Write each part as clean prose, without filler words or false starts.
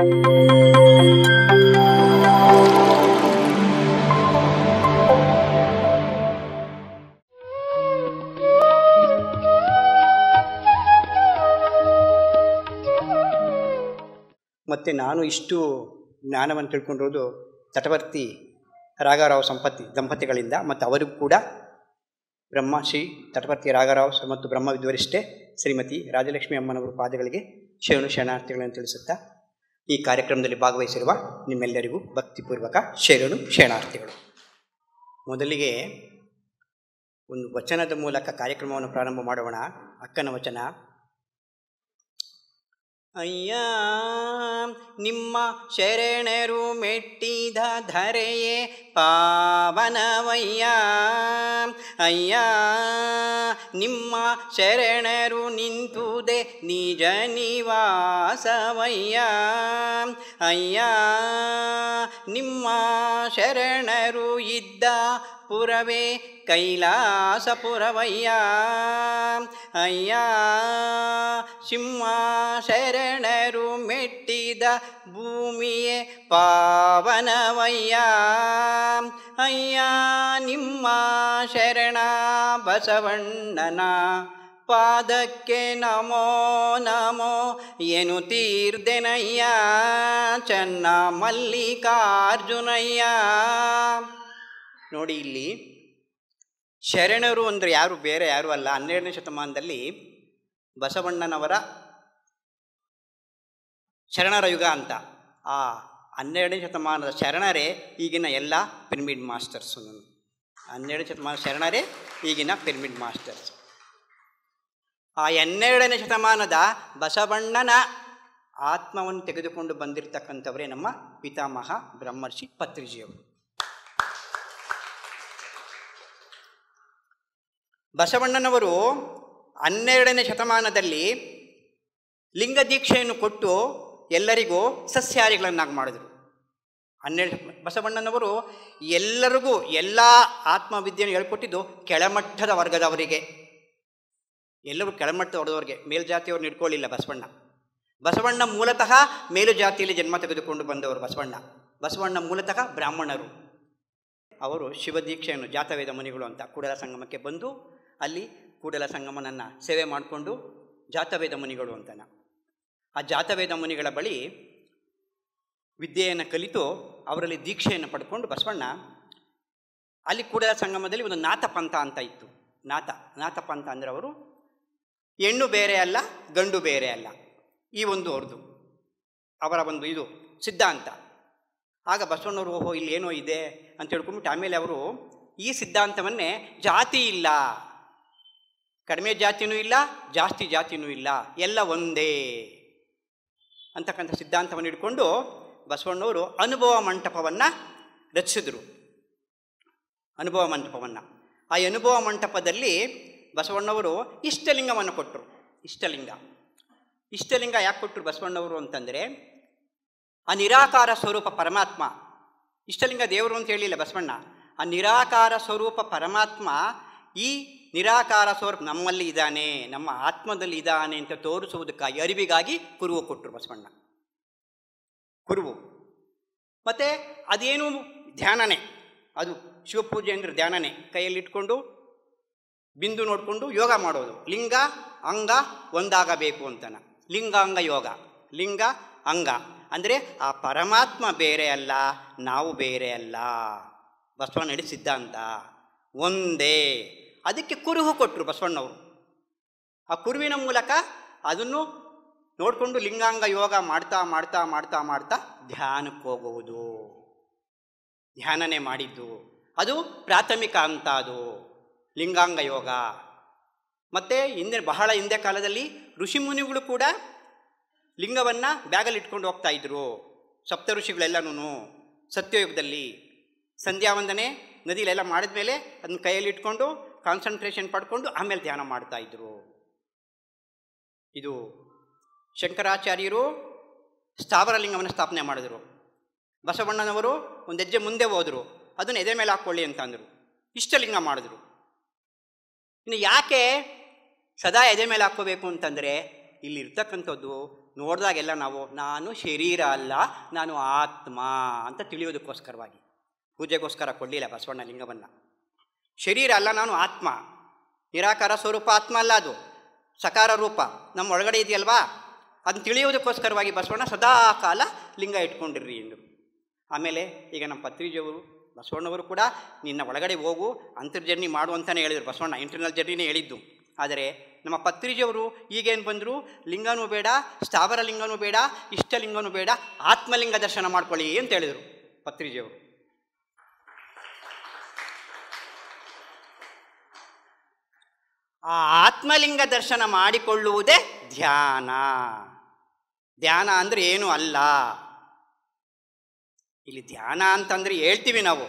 ಮತ್ತು ನಾನು ಇಷ್ಟು ಜ್ಞಾನವನ್ನು ತಿಳ್ಕೊಂಡಿರೋದು ತಟವರ್ತಿ ರಾಘಾರಾವ್ ದಂಪತಿಗಳಿಂದ, ಮತ್ತು ಅವರಿಗೂ ಕೂಡ ಶ್ರೀ ತಟವರ್ತಿ ರಾಘಾರಾವ್ ಮತ್ತು ಬ್ರಹ್ಮ ವಿದ್ವರಿಷ್ಠೆ ಶ್ರೀಮತಿ ರಾಜಲಕ್ಷ್ಮಿ ಅಮ್ಮನವರ ಪಾದಗಳಿಗೆ ಶರಣಾರ್ಥಿಗಳನ್ನು ತಿಳಿಸುತ್ತಾ ಈ ಕಾರ್ಯಕ್ರಮದಲ್ಲಿ ಭಾಗವಹಿಸಿರುವ ನಿಮ್ಮೆಲ್ಲರಿಗೂ ಭಕ್ತಿಪೂರ್ವಕ ಶರಣಾರ್ಥಿಗಳು. ಮೊದಲಿಗೆ ಒಂದು ವಚನದ ಮೂಲಕ ಕಾರ್ಯಕ್ರಮವನ್ನು ಪ್ರಾರಂಭ ಮಾಡೋಣ. ಅಕ್ಕನ ವಚನ. ಅಯ್ಯ ನಿಮ್ಮ ಶರಣರು ಮೆಟ್ಟಿದ ಧರೆಯೇ ಪಾವನವಯ್ಯ, ಅಯ್ಯ ನಿಮ್ಮ ಶರಣರು ನಿಂತುದೆ ನಿಜ ನಿವಾಸವಯ್ಯ, ಅಯ್ಯ ನಿಮ್ಮ ಶರಣರು ಇದ್ದ ಪುರವೇ ಕೈಲಾಸಪುರವಯ್ಯ, ಅಯ್ಯ ಸಿಂಹ ಶರಣರು ಮೆಟ್ಟಿದ ಭೂಮಿಯೇ ಪಾವನವಯ್ಯ, ಅಯ್ಯ ನಿಮ್ಮ ಶರಣ ಬಸವಣ್ಣನ ಪಾದಕ್ಕೆ ನಮೋ ನಮೋ ಎನ್ನುತ್ತೀರ್ದೆನಯ್ಯ, ಚನ್ನ ಮಲ್ಲಿಕಾರ್ಜುನಯ್ಯ. ನೋಡಿ, ಇಲ್ಲಿ ಶರಣರು ಅಂದರೆ ಯಾರು, ಬೇರೆ ಯಾರು ಅಲ್ಲ. 12ನೇ ಶತಮಾನದಲ್ಲಿ ಬಸವಣ್ಣನವರ ಶರಣರ ಯುಗ ಅಂತ. ಆ 12ನೇ ಶತಮಾನದ ಶರಣರೇ ಈಗಿನ ಎಲ್ಲ ಪಿರಮಿಡ್ ಮಾಸ್ಟರ್ಸು. 12ನೇ ಶತಮಾನದ ಶರಣರೇ ಈಗಿನ ಪಿರಮಿಡ್ ಮಾಸ್ಟರ್ಸ್. ಆ 12ನೇ ಶತಮಾನದ ಬಸವಣ್ಣನ ಆತ್ಮವನ್ನು ತೆಗೆದುಕೊಂಡು ಬಂದಿರತಕ್ಕಂಥವರೇ ನಮ್ಮ ಪಿತಾಮಹ ಬ್ರಹ್ಮರ್ಷಿ ಪತ್ರಿಜಿಯವರು. ಬಸವಣ್ಣನವರು 12ನೇ ಶತಮಾನದಲ್ಲಿ ಲಿಂಗ ದೀಕ್ಷೆಯನ್ನು ಕೊಟ್ಟು ಎಲ್ಲರಿಗೂ ಸಸ್ಯಾಹಾರಿಗಳನ್ನಾಗಿ ಮಾಡಿದರು. ಬಸವಣ್ಣನವರು ಎಲ್ಲರಿಗೂ ಎಲ್ಲ ಆತ್ಮವಿದ್ಯೆಯನ್ನು ಹೇಳ್ಕೊಟ್ಟಿದ್ದು ಕೆಳಮಟ್ಟದ ವರ್ಗದವರಿಗೆ. ಎಲ್ಲರೂ ಕೆಳಮಟ್ಟದ ವರ್ಗದವರಿಗೆ, ಮೇಲ್ಜಾತಿಯವ್ರನ್ನ ಇಟ್ಕೊಳ್ಳಿಲ್ಲ ಬಸವಣ್ಣ ಮೂಲತಃ ಮೇಲು ಜಾತಿಯಲ್ಲಿ ಜನ್ಮ ತೆಗೆದುಕೊಂಡು ಬಂದವರು. ಬಸವಣ್ಣ ಮೂಲತಃ ಬ್ರಾಹ್ಮಣರು. ಅವರು ಶಿವದೀಕ್ಷೆಯನ್ನು, ಜಾತವೇದ ಮುನಿಗಳು ಅಂತ ಕೂಡಲ ಸಂಗಮಕ್ಕೆ ಬಂದು ಅಲ್ಲಿ ಕೂಡಲ ಸಂಗಮನನ್ನು ಸೇವೆ ಮಾಡಿಕೊಂಡು ಜಾತವೇದ ಮುನಿಗಳು ಅಂತನ. ಆ ಜಾತವೇದ ಮುನಿಗಳ ಬಳಿ ವಿದ್ಯೆಯನ್ನು ಕಲಿತು ಅವರಲ್ಲಿ ದೀಕ್ಷೆಯನ್ನು ಪಡ್ಕೊಂಡು ಬಸವಣ್ಣ ಅಲ್ಲಿ ಕೂಡಲ ಸಂಗಮದಲ್ಲಿ ಒಂದು ನಾಥಪಂಥ ಅಂತ ಇತ್ತು. ನಾಥಪಂಥ ಅಂದರೆ ಅವರು ಹೆಣ್ಣು ಬೇರೆ ಅಲ್ಲ, ಗಂಡು ಬೇರೆ ಅಲ್ಲ, ಈ ಒಂದು ಅವ್ರದ್ದು ಅವರ ಒಂದು ಇದು ಸಿದ್ಧಾಂತ. ಆಗ ಬಸವಣ್ಣವರು ಓಹೋ ಇಲ್ಲಿ ಏನೋ ಇದೆ ಅಂತ ಹೇಳ್ಕೊಂಡ್ಬಿಟ್ಟು ಆಮೇಲೆ ಅವರು ಈ ಸಿದ್ಧಾಂತವನ್ನೇ ಜಾತಿ ಇಲ್ಲ, ಕಡಿಮೆ ಜಾತಿನೂ ಇಲ್ಲ, ಜಾಸ್ತಿ ಜಾತಿನೂ ಇಲ್ಲ, ಎಲ್ಲ ಒಂದೇ ಅಂತಕ್ಕಂಥ ಸಿದ್ಧಾಂತವನ್ನು ಇಟ್ಕೊಂಡು ಬಸವಣ್ಣವರು ಅನುಭವ ಮಂಟಪವನ್ನು ರಚಿಸಿದರು. ಅನುಭವ ಮಂಟಪವನ್ನು. ಆ ಅನುಭವ ಮಂಟಪದಲ್ಲಿ ಬಸವಣ್ಣವರು ಇಷ್ಟಲಿಂಗವನ್ನು ಕೊಟ್ಟರು. ಇಷ್ಟಲಿಂಗ ಯಾಕೆ ಕೊಟ್ಟರು ಬಸವಣ್ಣವರು ಅಂತಂದರೆ, ಆ ನಿರಾಕಾರ ಸ್ವರೂಪ ಪರಮಾತ್ಮ, ಇಷ್ಟಲಿಂಗ ದೇವರು ಅಂತ ಹೇಳಿಲ್ಲ ಬಸವಣ್ಣ, ಆ ನಿರಾಕಾರ ಸ್ವರೂಪ ಪರಮಾತ್ಮ ಈ ನಿರಾಕಾರ ಸ್ವರೂಪ ನಮ್ಮಲ್ಲಿ ಇದ್ದಾನೆ, ನಮ್ಮ ಆತ್ಮದಲ್ಲಿ ಇದ್ದಾನೆ ಅಂತ ತೋರಿಸುವುದಕ್ಕಾಗಿ, ಅರಿವಿಗಾಗಿ ಕುರುವು ಕೊಟ್ಟರು ಬಸವಣ್ಣ. ಕುರುವು ಮತ್ತು ಅದೇನು ಧ್ಯಾನನೇ, ಅದು ಶಿವಪೂಜೆ ಅಂದರೆ ಧ್ಯಾನನೇ. ಕೈಯಲ್ಲಿಟ್ಕೊಂಡು ಬಿಂದು ನೋಡಿಕೊಂಡು ಯೋಗ ಮಾಡೋದು. ಲಿಂಗ ಅಂಗ ಒಂದಾಗಬೇಕು ಅಂತನ. ಲಿಂಗಾಂಗ ಯೋಗ. ಲಿಂಗ ಅಂಗ ಅಂದರೆ ಆ ಪರಮಾತ್ಮ ಬೇರೆ ಅಲ್ಲ, ನಾವು ಬೇರೆ ಅಲ್ಲ. ಬಸವಣ್ಣ ಹೇಳಿ ಸಿದ್ಧಾಂತ ಒಂದೇ. ಅದಕ್ಕೆ ಕುರುಹು ಕೊಟ್ಟರು ಬಸವಣ್ಣವರು. ಆ ಕುರುವಿನ ಮೂಲಕ ಅದನ್ನು ನೋಡಿಕೊಂಡು ಲಿಂಗಾಂಗ ಯೋಗ ಮಾಡ್ತಾ ಮಾಡ್ತಾ ಮಾಡ್ತಾ ಮಾಡ್ತಾ ಧ್ಯಾನಕ್ಕೆ ಹೋಗುವುದು. ಧ್ಯಾನನೇ ಮಾಡಿದ್ದು ಅದು ಪ್ರಾಥಮಿಕ ಹಂತ. ಅದು ಲಿಂಗಾಂಗ ಯೋಗ. ಮತ್ತು ಬಹಳ ಹಿಂದೆ ಕಾಲದಲ್ಲಿ ಋಷಿಮುನಿಗಳು ಕೂಡ ಲಿಂಗವನ್ನು ಬ್ಯಾಗಲ್ಲಿ ಇಟ್ಕೊಂಡು ಹೋಗ್ತಾ ಇದ್ರು. ಸಪ್ತ ಋಷಿಗಳೆಲ್ಲನೂ ಸತ್ಯಯುಗದಲ್ಲಿ ಸಂಧ್ಯಾವಂದನೆ ನದಿಲೆಲ್ಲ ಮಾಡಿದ ಮೇಲೆ ಅದನ್ನ ಕೈಯಲ್ಲಿ ಇಟ್ಕೊಂಡು ಕಾನ್ಸಂಟ್ರೇಷನ್ ಪಡ್ಕೊಂಡು ಆಮೇಲೆ ಧ್ಯಾನ ಮಾಡ್ತಾಯಿದ್ರು. ಇದು ಶಂಕರಾಚಾರ್ಯರು ಸ್ಥಾವರ ಲಿಂಗವನ್ನು ಸ್ಥಾಪನೆ ಮಾಡಿದ್ರು. ಬಸವಣ್ಣನವರು ಒಂದು ಹೆಜ್ಜೆ ಮುಂದೆ ಹೋದರು, ಅದನ್ನು ಎದೆ ಮೇಲೆ ಹಾಕ್ಕೊಳ್ಳಿ ಅಂತ ಅಂದರು. ಇಷ್ಟಲಿಂಗ ಮಾಡಿದ್ರು. ಇನ್ನು ಯಾಕೆ ಸದಾ ಎದೆ ಮೇಲೆ ಹಾಕ್ಕೋಬೇಕು ಅಂತಂದರೆ, ಇಲ್ಲಿರ್ತಕ್ಕಂಥದ್ದು ನೋಡಿದಾಗೆಲ್ಲ ನಾವು ನಾನು ಶರೀರ ಅಲ್ಲ, ನಾನು ಆತ್ಮ ಅಂತ ತಿಳಿಯೋದಕ್ಕೋಸ್ಕರವಾಗಿ ಪೂಜೆಗೋಸ್ಕರ ಕೊಡಲಿಲ್ಲ ಬಸವಣ್ಣ ಲಿಂಗವನ್ನು. ಶರೀರ ಅಲ್ಲ, ನಾನು ಆತ್ಮ. ನಿರಾಕಾರ ಸ್ವರೂಪ ಆತ್ಮ ಅಲ್ಲ, ಅದು ಸಕಾರ ರೂಪ ನಮ್ಮ ಒಳಗಡೆ ಇದೆಯಲ್ವಾ, ಅದನ್ನು ತಿಳಿಯೋದಕ್ಕೋಸ್ಕರವಾಗಿ ಬಸವಣ್ಣ ಸದಾ ಕಾಲ ಲಿಂಗ ಇಟ್ಕೊಂಡಿರ್ರಿ ಎಂದರು. ಆಮೇಲೆ ಈಗ ನಮ್ಮ ಪತ್ರಿಜಿಯವರು ಬಸವಣ್ಣವರು ಕೂಡ ನಿನ್ನ ಒಳಗಡೆ ಹೋಗು ಅಂತರ್ಜರ್ನಿ ಮಾಡು ಅಂತಲೇ ಹೇಳಿದರು. ಬಸವಣ್ಣ ಇಂಟರ್ನಲ್ ಜರ್ನಿನೇ ಹೇಳಿದ್ದು. ಆದರೆ ನಮ್ಮ ಪತ್ರಿಜಿಯವರು ಈಗೇನು ಬಂದರು, ಲಿಂಗನೂ ಬೇಡ, ಸ್ಥಾವರ ಲಿಂಗನೂ ಬೇಡ, ಇಷ್ಟಲಿಂಗನೂ ಬೇಡ, ಆತ್ಮಲಿಂಗ ದರ್ಶನ ಮಾಡ್ಕೊಳ್ಳಿ ಅಂತ ಹೇಳಿದರು ಪತ್ರಿಜಿಯವರು. ಆ ಆತ್ಮಲಿಂಗ ದರ್ಶನ ಮಾಡಿಕೊಳ್ಳುವುದೇ ಧ್ಯಾನ. ಧ್ಯಾನ ಅಂದರೆ ಏನೂ ಅಲ್ಲ. ಇಲ್ಲಿ ಧ್ಯಾನ ಅಂತಂದರೆ ಹೇಳ್ತೀವಿ ನಾವು,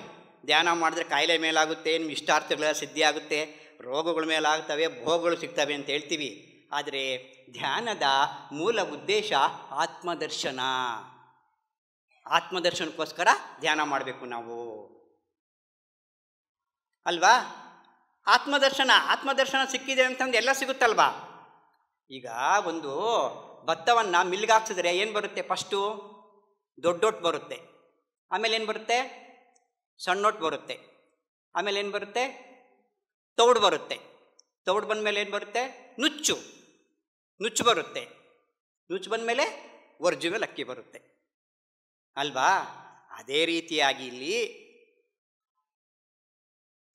ಧ್ಯಾನ ಮಾಡಿದ್ರೆ ಕಾಯಿಲೆ ಮೇಲಾಗುತ್ತೆ, ನಿಮ್ಮ ಇಷ್ಟಾರ್ಥಗಳೆಲ್ಲ ಸಿದ್ಧಿ ಆಗುತ್ತೆ, ರೋಗಗಳ ಮೇಲಾಗ್ತವೆ, ಭೋಗಗಳು ಸಿಗ್ತವೆ ಅಂತ ಹೇಳ್ತೀವಿ. ಆದರೆ ಧ್ಯಾನದ ಮೂಲ ಉದ್ದೇಶ ಆತ್ಮದರ್ಶನ. ಆತ್ಮದರ್ಶನಕ್ಕೋಸ್ಕರ ಧ್ಯಾನ ಮಾಡಬೇಕು ನಾವು ಅಲ್ವಾ. ಆತ್ಮದರ್ಶನ ಸಿಕ್ಕಿದೆ ಅಂತಂದು ಎಲ್ಲ ಸಿಗುತ್ತಲ್ವಾ. ಈಗ ಒಂದು ಭತ್ತವನ್ನು ಮಿಲ್ಗೆ ಹಾಕ್ಸಿದ್ರೆ ಏನು ಬರುತ್ತೆ? ಫಸ್ಟು ದೊಡ್ಡೊಟ್ಟು ಬರುತ್ತೆ, ಆಮೇಲೆ ಏನು ಬರುತ್ತೆ? ಸಣ್ಣೊಟ್ಟು ಬರುತ್ತೆ, ಆಮೇಲೆ ಏನು ಬರುತ್ತೆ? ತೌಡು ಬರುತ್ತೆ. ತೌಡು ಬಂದಮೇಲೆ ಏನು ಬರುತ್ತೆ? ನುಚ್ಚು ಬರುತ್ತೆ. ನುಚ್ಚು ಬಂದಮೇಲೆ ಒರಿಜಿನಲ್ ಅಕ್ಕಿ ಬರುತ್ತೆ ಅಲ್ವಾ. ಅದೇ ರೀತಿಯಾಗಿ ಇಲ್ಲಿ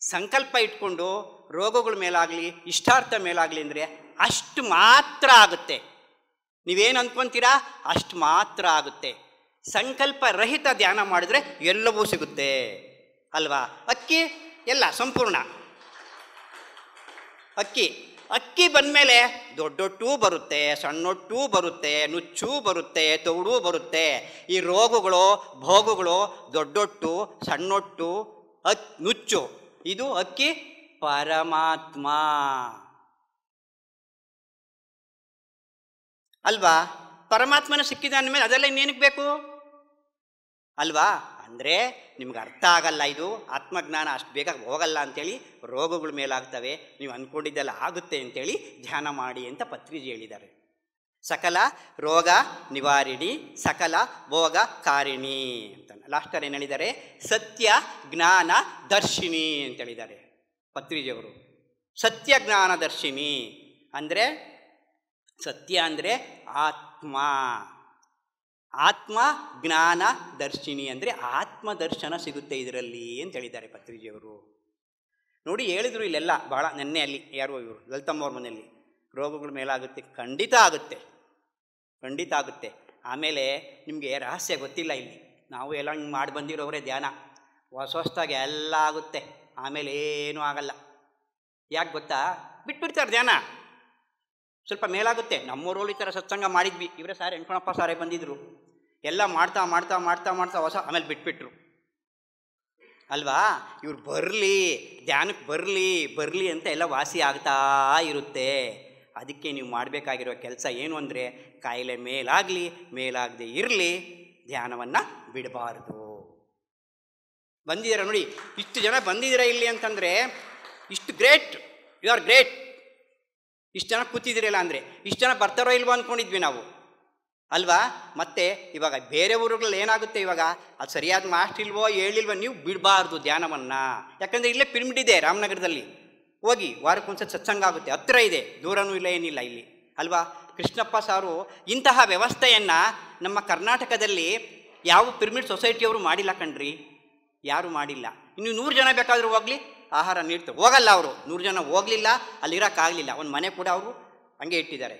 ಸಂಕಲ್ಪ ಇಟ್ಕೊಂಡು ರೋಗಗಳ ಮೇಲಾಗಲಿ ಇಷ್ಟಾರ್ಥ ಮೇಲಾಗಲಿ ಅಂದರೆ ಅಷ್ಟು ಮಾತ್ರ ಆಗುತ್ತೆ. ನೀವೇನು ಅಂದ್ಕೊತೀರಾ ಅಷ್ಟು ಮಾತ್ರ ಆಗುತ್ತೆ. ಸಂಕಲ್ಪ ರಹಿತ ಧ್ಯಾನ ಮಾಡಿದ್ರೆ ಎಲ್ಲವೂ ಸಿಗುತ್ತೆ ಅಲ್ವಾ. ಅಕ್ಕಿ ಎಲ್ಲ ಸಂಪೂರ್ಣ ಅಕ್ಕಿ ಬಂದಮೇಲೆ ದೊಡ್ಡೊಟ್ಟೂ ಬರುತ್ತೆ, ಸಣ್ಣೊಟ್ಟೂ ಬರುತ್ತೆ, ನುಚ್ಚೂ ಬರುತ್ತೆ, ತೌಡೂ ಬರುತ್ತೆ. ಈ ರೋಗಗಳು ಭೋಗಗಳು ದೊಡ್ಡೊಟ್ಟು, ಸಣ್ಣೊಟ್ಟು, ನುಚ್ಚು, ಇದು ಅಕ್ಕಿ ಪರಮಾತ್ಮ ಅಲ್ವಾ. ಪರಮಾತ್ಮನ ಸಿಕ್ಕಿದ ಅಂದಮೇಲೆ ಅದೆಲ್ಲ ಇನ್ನೇನಕ್ಕೆ ಬೇಕು ಅಲ್ವಾ. ಅಂದರೆ ನಿಮ್ಗೆ ಅರ್ಥ ಆಗಲ್ಲ, ಇದು ಆತ್ಮಜ್ಞಾನ ಅಷ್ಟು ಬೇಗ ಹೋಗಲ್ಲ ಅಂಥೇಳಿ ರೋಗಗಳ ಮೇಲಾಗ್ತವೆ, ನೀವು ಅಂದ್ಕೊಂಡಿದ್ದೆಲ್ಲ ಆಗುತ್ತೆ ಅಂಥೇಳಿ ಧ್ಯಾನ ಮಾಡಿ ಅಂತ ಪತ್ರಿಜಿ ಹೇಳಿದ್ದಾರೆ. ಸಕಲ ರೋಗ ನಿವಾರಿಣಿ, ಸಕಲ ಭೋಗ ಕಾರಿಣಿ ಅಂತ ಲಾಸ್ಟಲ್ಲಿ ಏನು ಹೇಳಿದ್ದಾರೆ? ಸತ್ಯ ಜ್ಞಾನ ದರ್ಶಿನಿ ಅಂತ ಹೇಳಿದ್ದಾರೆ ಪತ್ರಿಜಿಯವರು. ಸತ್ಯ ಜ್ಞಾನ ದರ್ಶಿನಿ ಅಂದರೆ ಸತ್ಯ ಅಂದರೆ ಆತ್ಮ ಜ್ಞಾನ ದರ್ಶಿನಿ ಅಂದರೆ ಆತ್ಮದರ್ಶನ ಸಿಗುತ್ತೆ ಇದರಲ್ಲಿ ಅಂತ ಹೇಳಿದ್ದಾರೆ ಪತ್ರಿಜಿಯವರು. ನೋಡಿ ಹೇಳಿದರು ಇಲ್ಲೆಲ್ಲ ಭಾಳ. ನೆನ್ನೆ ಅಲ್ಲಿ ಯಾರು ಇವರು ಲಲಿತಮ್ಮವ್ರ ಮನೆಯಲ್ಲಿ ರೋಗಗಳ ಮೇಲಾಗುತ್ತೆ, ಖಂಡಿತ ಆಗುತ್ತೆ. ಆಮೇಲೆ ನಿಮಗೆ ರಹಸ್ಯ ಗೊತ್ತಿಲ್ಲ, ಇಲ್ಲಿ ನಾವು ಎಲ್ಲ ಹಿಂಗೆ ಮಾಡಿ ಬಂದಿರೋರೇ ಧ್ಯಾನ, ಹೊಸದಾಗಿ ಎಲ್ಲ ಆಗುತ್ತೆ, ಆಮೇಲೆ ಏನೂ ಆಗಲ್ಲ. ಯಾಕೆ ಗೊತ್ತಾ? ಬಿಟ್ಬಿಡ್ತಾರೆ ಧ್ಯಾನ. ಸ್ವಲ್ಪ ಮೇಲಾಗುತ್ತೆ. ನಮ್ಮೂರಲ್ಲಿ ಈ ಥರ ಸತ್ಸಂಗ ಮಾಡಿದ್ವಿ, ಇವರೇ ಸಾರ್ ಎಂಕಣಪ್ಪ ಸಾರೇ ಬಂದಿದ್ರು, ಎಲ್ಲ ಮಾಡ್ತಾ ಹೊಸ ಆಮೇಲೆ ಬಿಟ್ಬಿಟ್ರು ಅಲ್ವಾ. ಇವ್ರು ಧ್ಯಾನಕ್ಕೆ ಬರಲಿ ಅಂತ ಎಲ್ಲ ವಾಸಿ ಆಗ್ತಾ ಇರುತ್ತೆ. ಅದಕ್ಕೆ ನೀವು ಮಾಡಬೇಕಾಗಿರೋ ಕೆಲಸ ಏನು ಅಂದರೆ, ಕಾಯಿಲೆ ಮೇಲಾಗದೆ ಇರಲಿ, ಧ್ಯಾನವನ್ನು ಬಿಡಬಾರ್ದು. ಬಂದಿದ್ದೀರ ನೋಡಿ, ಇಷ್ಟು ಜನ ಬಂದಿದ್ದೀರ ಇಲ್ಲಿ ಅಂತಂದರೆ ಇಷ್ಟು ಗ್ರೇಟ್, ಯು ಆರ್ ಗ್ರೇಟ್. ಇಷ್ಟು ಜನ ಕೂತಿದ್ದೀರಲ್ಲ ಅಂದರೆ ಇಷ್ಟು ಜನ ಬರ್ತಾರೋ ಇಲ್ವೋ ಅಂದ್ಕೊಂಡಿದ್ವಿ ನಾವು ಅಲ್ವಾ. ಮತ್ತು ಇವಾಗ ಬೇರೆ ಊರುಗಳಲ್ಲಿ ಏನಾಗುತ್ತೆ, ಇವಾಗ ಅದು ಸರಿಯಾದ ಮಾಸ್ಟರ್ ಇಲ್ವೋ ಹೇಳಿಲ್ವೋ, ನೀವು ಬಿಡಬಾರ್ದು ಧ್ಯಾನವನ್ನು. ಯಾಕಂದರೆ ಇಲ್ಲೇ ಪಿರಮಿಡ್ ಇದೆ ರಾಮನಗರದಲ್ಲಿ, ಹೋಗಿ ವಾರಕ್ಕೊಂದ್ಸತಿ ಸತ್ಸಂಗ ಆಗುತ್ತೆ, ಹತ್ತಿರ ಇದೆ, ದೂರನೂ ಇಲ್ಲ, ಏನಿಲ್ಲ ಇಲ್ಲಿ ಅಲ್ವಾ. ಕೃಷ್ಣಪ್ಪ ಸಾರು ಇಂತಹ ವ್ಯವಸ್ಥೆಯನ್ನು ನಮ್ಮ ಕರ್ನಾಟಕದಲ್ಲಿ ಯಾವ ಪಿರಮಿಡ್ ಸೊಸೈಟಿಯವರು ಮಾಡಿಲ್ಲ ಕಣ್ರಿ, ಯಾರೂ ಮಾಡಿಲ್ಲ. ಇನ್ನು 100 ಜನ ಬೇಕಾದರೂ ಹೋಗಲಿ, ಆಹಾರ ನೀಡ್ತಾರೆ, ಹೋಗಲ್ಲ ಅವರು. 100 ಜನ ಹೋಗಲಿಲ್ಲ, ಅಲ್ಲಿರೋಕ್ಕಾಗಲಿಲ್ಲ. ಒಂದು ಮನೆ ಕೂಡ ಅವರು ಹಂಗೆ ಇಟ್ಟಿದ್ದಾರೆ,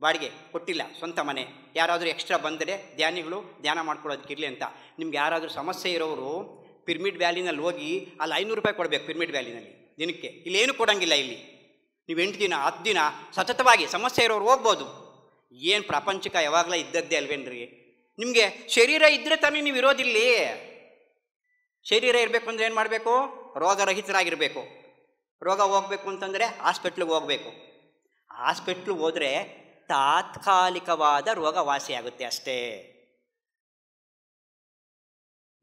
ಬಾಡಿಗೆ ಕೊಟ್ಟಿಲ್ಲ, ಸ್ವಂತ ಮನೆ. ಯಾರಾದರೂ ಎಕ್ಸ್ಟ್ರಾ ಬಂದರೆ ಧ್ಯಾನಿಗಳು ಧ್ಯಾನ ಮಾಡ್ಕೊಳ್ಳೋದಕ್ಕಿರಲಿ ಅಂತ. ನಿಮ್ಗೆ ಯಾರಾದರೂ ಸಮಸ್ಯೆ ಇರೋರು ಪಿರಮಿಡ್ ವ್ಯಾಲಿನಲ್ಲಿ ಹೋಗಿ ಅಲ್ಲಿ 500 ರೂಪಾಯಿ ಕೊಡಬೇಕು ಪಿರಮಿಡ್ ವ್ಯಾಲಿನಲ್ಲಿ ದಿನಕ್ಕೆ. ಇಲ್ಲೇನು ಕೊಡೋಂಗಿಲ್ಲ. ಇಲ್ಲಿ ನೀವು 8 ದಿನ 10 ದಿನ ಸತತವಾಗಿ ಸಮಸ್ಯೆ ಇರೋರು ಹೋಗ್ಬೋದು. ಏನು ಪ್ರಾಪಂಚಿಕ ಯಾವಾಗಲೂ ಇದ್ದದ್ದೇ ಅಲ್ವೇನ್ರಿ. ನಿಮಗೆ ಶರೀರ ಇದ್ದರೆ ತಾನೇ ನೀವು ಇರೋದಿಲ್ಲಿ. ಶರೀರ ಇರಬೇಕು ಅಂದರೆ ಏನು ಮಾಡಬೇಕು? ರೋಗರಹಿತರಾಗಿರಬೇಕು. ರೋಗ ಹೋಗಬೇಕು ಅಂತಂದರೆ ಹಾಸ್ಪಿಟ್ಲಿಗೆ ಹೋಗಬೇಕು. ಹಾಸ್ಪಿಟ್ಲಿಗೆ ಹೋದರೆ ತಾತ್ಕಾಲಿಕವಾದ ರೋಗ ವಾಸಿಯಾಗುತ್ತೆ ಅಷ್ಟೇ.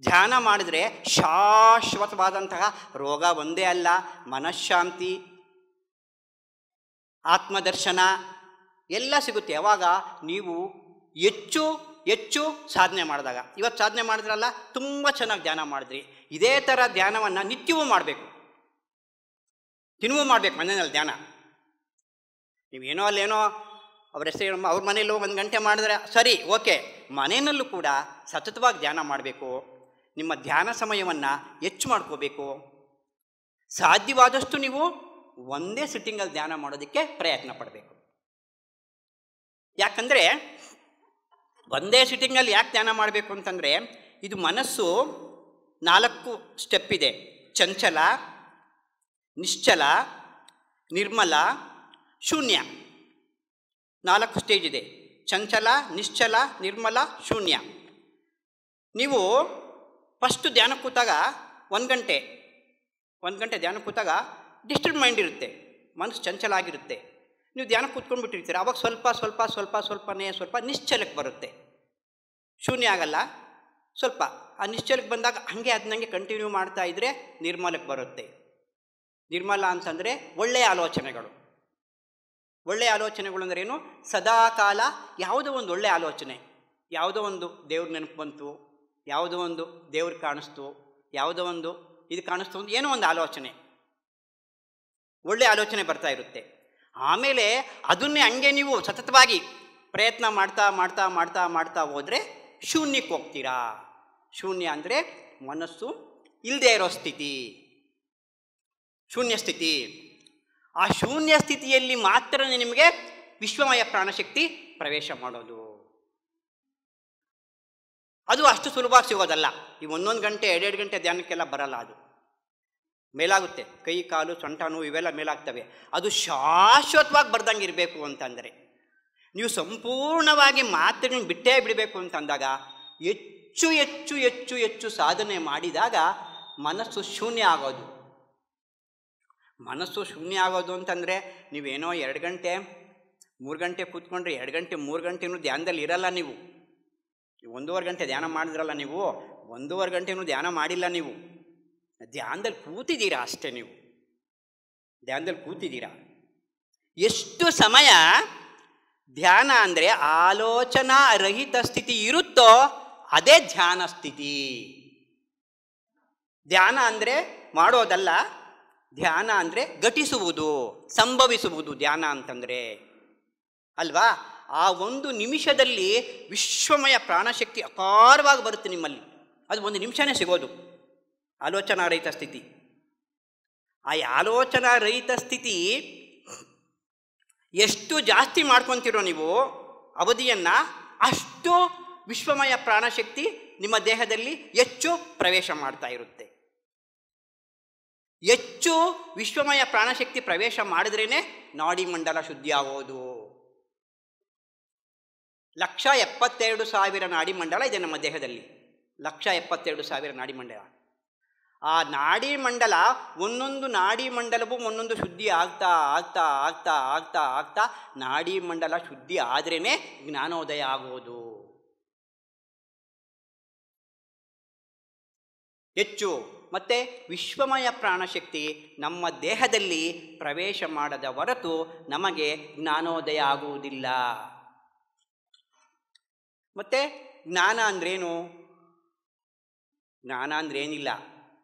ಧ್ಯಾನ ಮಾಡಿದ್ರೆ ಶಾಶ್ವತವಾದಂತಹ ರೋಗ ಒಂದೇ ಅಲ್ಲ, ಮನಃಶಾಂತಿ, ಆತ್ಮದರ್ಶನ ಎಲ್ಲ ಸಿಗುತ್ತೆ. ಯಾವಾಗ ನೀವು ಹೆಚ್ಚು ಹೆಚ್ಚು ಸಾಧನೆ ಮಾಡಿದಾಗ. ಇವತ್ತು ಸಾಧನೆ ಮಾಡಿದ್ರಲ್ಲ, ತುಂಬ ಚೆನ್ನಾಗಿ ಧ್ಯಾನ ಮಾಡಿದ್ರಿ. ಇದೇ ಥರ ಧ್ಯಾನವನ್ನು ನಿತ್ಯವೂ ಮಾಡಬೇಕು, ದಿನವೂ ಮಾಡಬೇಕು ಮನೆಯಲ್ಲಿ ಧ್ಯಾನ. ನೀವೇನೋ ಅಲ್ಲೇನೋ ಅವ್ರ ಹೆಸರು ಅವ್ರ ಮನೆಯಲ್ಲೂ 1 ಗಂಟೆ ಮಾಡಿದ್ರೆ ಸರಿ, ಓಕೆ. ಮನೆಯಲ್ಲೂ ಕೂಡ ಸತತವಾಗಿ ಧ್ಯಾನ ಮಾಡಬೇಕು. ನಿಮ್ಮ ಧ್ಯಾನ ಸಮಯವನ್ನು ಹೆಚ್ಚು ಮಾಡ್ಕೋಬೇಕು. ಸಾಧ್ಯವಾದಷ್ಟು ನೀವು ಒಂದೇ ಸಿಟ್ಟಿಂಗಲ್ಲಿ ಧ್ಯಾನ ಮಾಡೋದಕ್ಕೆ ಪ್ರಯತ್ನ ಪಡಬೇಕು. ಯಾಕಂದರೆ ಒಂದೇ ಸಿಟ್ಟಿಂಗಲ್ಲಿ ಯಾಕೆ ಧ್ಯಾನ ಮಾಡಬೇಕು ಅಂತಂದರೆ, ಇದು ಮನಸ್ಸು 4 ಸ್ಟೆಪ್ ಇದೆ. ಚಂಚಲ, ನಿಶ್ಚಲ, ನಿರ್ಮಲ, ಶೂನ್ಯ. 4 ಸ್ಟೇಜ್ ಇದೆ. ಚಂಚಲ, ನಿಶ್ಚಲ, ನಿರ್ಮಲ, ಶೂನ್ಯ. ನೀವು ಫಸ್ಟು ಧ್ಯಾನ ಕೂತಾಗ 1 ಗಂಟೆ ಧ್ಯಾನ ಕೂತಾಗ ಡಿಸ್ಟರ್ಬ್ ಮೈಂಡ್ ಇರುತ್ತೆ, ಮನಸ್ಸು ಚಂಚಲ ಆಗಿರುತ್ತೆ. ನೀವು ಧ್ಯಾನ ಕೂತ್ಕೊಂಡು ಬಿಟ್ಟಿರ್ತೀರ, ಆವಾಗ ಸ್ವಲ್ಪ ನಿಶ್ಚಲಕ್ಕೆ ಬರುತ್ತೆ, ಶೂನ್ಯ ಆಗಲ್ಲ. ಸ್ವಲ್ಪ ಆ ನಿಶ್ಚಲಕ್ಕೆ ಬಂದಾಗ ಹಾಗೆ ಅದನ್ನಂಗೆ ಕಂಟಿನ್ಯೂ ಮಾಡ್ತಾ ಇದ್ದರೆ ನಿರ್ಮಲಕ್ಕೆ ಬರುತ್ತೆ. ನಿರ್ಮಲ ಅಂತಂದರೆ ಒಳ್ಳೆಯ ಆಲೋಚನೆಗಳು. ಒಳ್ಳೆಯ ಆಲೋಚನೆಗಳು ಅಂದರೆ ಏನು? ಸದಾ ಕಾಲ ಯಾವುದೋ ಒಂದು ಒಳ್ಳೆಯ ಆಲೋಚನೆ, ಯಾವುದೋ ಒಂದು ದೇವ್ರ ನೆನಪು ಬಂತು, ಯಾವುದೋ ಒಂದು ದೇವ್ರು ಕಾಣಿಸ್ತು, ಯಾವುದೋ ಒಂದು ಇದು ಕಾಣಿಸ್ತು, ಏನೋ ಒಂದು ಆಲೋಚನೆ, ಒಳ್ಳೆಯ ಆಲೋಚನೆ ಬರ್ತಾ ಇರುತ್ತೆ. ಆಮೇಲೆ ಅದನ್ನೇ ಹಂಗೆ ನೀವು ಸತತವಾಗಿ ಪ್ರಯತ್ನ ಮಾಡ್ತಾ ಮಾಡ್ತಾ ಮಾಡ್ತಾ ಮಾಡ್ತಾ ಹೋದರೆ ಶೂನ್ಯಕ್ಕೆ ಹೋಗ್ತೀರಾ. ಶೂನ್ಯ ಅಂದರೆ ಮನಸ್ಸು ಇಲ್ಲದೆ ಇರೋ ಸ್ಥಿತಿ, ಶೂನ್ಯ ಸ್ಥಿತಿ. ಆ ಶೂನ್ಯ ಸ್ಥಿತಿಯಲ್ಲಿ ಮಾತ್ರ ನಿಮಗೆ ವಿಶ್ವಮಯ ಪ್ರಾಣಶಕ್ತಿ ಪ್ರವೇಶ ಮಾಡೋದು. ಅದು ಅಷ್ಟು ಸುಲಭವಾಗಿ ಸಿಗೋದಲ್ಲ. ಈ 1 ಗಂಟೆ 2 ಗಂಟೆ ಧ್ಯಾನಕ್ಕೆಲ್ಲ ಬರಲ್ಲ. ಅದು ಮೇಲಾಗುತ್ತೆ, ಕೈ ಕಾಲು ಸೊಂಟ ನೋವು ಇವೆಲ್ಲ ಮೇಲಾಗ್ತವೆ. ಅದು ಶಾಶ್ವತವಾಗಿ ಬರ್ದಂಗೆ ಇರಬೇಕು ಅಂತಂದರೆ, ನೀವು ಸಂಪೂರ್ಣವಾಗಿ ಮಾತುಗಳನ್ನ ಬಿಟ್ಟೇ ಬಿಡಬೇಕು ಅಂತಂದಾಗ ಹೆಚ್ಚು ಹೆಚ್ಚು ಹೆಚ್ಚು ಹೆಚ್ಚು ಸಾಧನೆ ಮಾಡಿದಾಗ ಮನಸ್ಸು ಶೂನ್ಯ ಆಗೋದು. ಮನಸ್ಸು ಶೂನ್ಯ ಆಗೋದು ಅಂತಂದರೆ ನೀವೇನೋ 2 ಗಂಟೆ 3 ಗಂಟೆ ಕೂತ್ಕೊಂಡ್ರೆ 2 ಗಂಟೆ 3 ಗಂಟೆನೂ ಧ್ಯಾನದಲ್ಲಿ ಇರಲ್ಲ. ನೀವು 1.5 ಗಂಟೆ ಧ್ಯಾನ ಮಾಡಿದ್ರಲ್ಲ, ನೀವು 1.5 ಗಂಟೆನೂ ಧ್ಯಾನ ಮಾಡಿಲ್ಲ. ನೀವು ಧ್ಯಾನದಲ್ಲಿ ಕೂತಿದ್ದೀರಾ ಅಷ್ಟೇ. ನೀವು ಧ್ಯಾನದಲ್ಲಿ ಕೂತಿದ್ದೀರಾ. ಎಷ್ಟು ಸಮಯ ಧ್ಯಾನ ಅಂದರೆ ಆಲೋಚನಾ ರಹಿತ ಸ್ಥಿತಿ ಇರುತ್ತೋ ಅದೇ ಧ್ಯಾನ ಸ್ಥಿತಿ. ಧ್ಯಾನ ಅಂದರೆ ಮಾಡೋದಲ್ಲ, ಧ್ಯಾನ ಅಂದರೆ ಘಟಿಸುವುದು, ಸಂಭವಿಸುವುದು ಧ್ಯಾನ ಅಂತಂದರೆ ಅಲ್ವಾ. ಆ 1 ನಿಮಿಷದಲ್ಲಿ ವಿಶ್ವಮಯ ಪ್ರಾಣಶಕ್ತಿ ಅಪಾರವಾಗಿ ಬರುತ್ತೆ ನಿಮ್ಮಲ್ಲಿ. ಅದು 1 ನಿಮಿಷನೇ ಸಿಗೋದು ಆಲೋಚನಾ ರಹಿತ ಸ್ಥಿತಿ. ಆ ಆಲೋಚನಾ ರಹಿತ ಸ್ಥಿತಿ ಎಷ್ಟು ಜಾಸ್ತಿ ಮಾಡ್ಕೊತಿರೋ ನೀವು ಅವಧಿಯನ್ನು, ಅಷ್ಟು ವಿಶ್ವಮಯ ಪ್ರಾಣಶಕ್ತಿ ನಿಮ್ಮ ದೇಹದಲ್ಲಿ ಹೆಚ್ಚು ಪ್ರವೇಶ ಮಾಡ್ತಾ ಇರುತ್ತೆ. ಹೆಚ್ಚು ವಿಶ್ವಮಯ ಪ್ರಾಣಶಕ್ತಿ ಪ್ರವೇಶ ಮಾಡಿದ್ರೇ ನಾಡಿ ಮಂಡಲ ಶುದ್ಧಿ ಆಗೋದು. 1,72,000 ನಾಡಿ ಮಂಡಲ ಇದೆ ನಮ್ಮ ದೇಹದಲ್ಲಿ. 1,72,000 ನಾಡಿ ಮಂಡಲ. ಆ ನಾಡಿ ಮಂಡಲ, ಒಂದೊಂದು ನಾಡಿ ಮಂಡಲವೂ ಒಂದೊಂದು ಶುದ್ಧಿ ಆಗ್ತಾ ಆಗ್ತಾ ಆಗ್ತಾ ಆಗ್ತಾ ಆಗ್ತಾ ನಾಡಿ ಮಂಡಲ ಶುದ್ಧಿ ಆದ್ರೇ ಜ್ಞಾನೋದಯ ಆಗೋದು. ಹೆಚ್ಚು ಮತ್ತು ವಿಶ್ವಮಯ ಪ್ರಾಣಶಕ್ತಿ ನಮ್ಮ ದೇಹದಲ್ಲಿ ಪ್ರವೇಶ ಮಾಡದ ಹೊರತು ನಮಗೆ ಜ್ಞಾನೋದಯ ಆಗುವುದಿಲ್ಲ. ಮತ್ತು ಜ್ಞಾನ ಅಂದ್ರೇನು? ಜ್ಞಾನ ಅಂದ್ರೇನಿಲ್ಲ,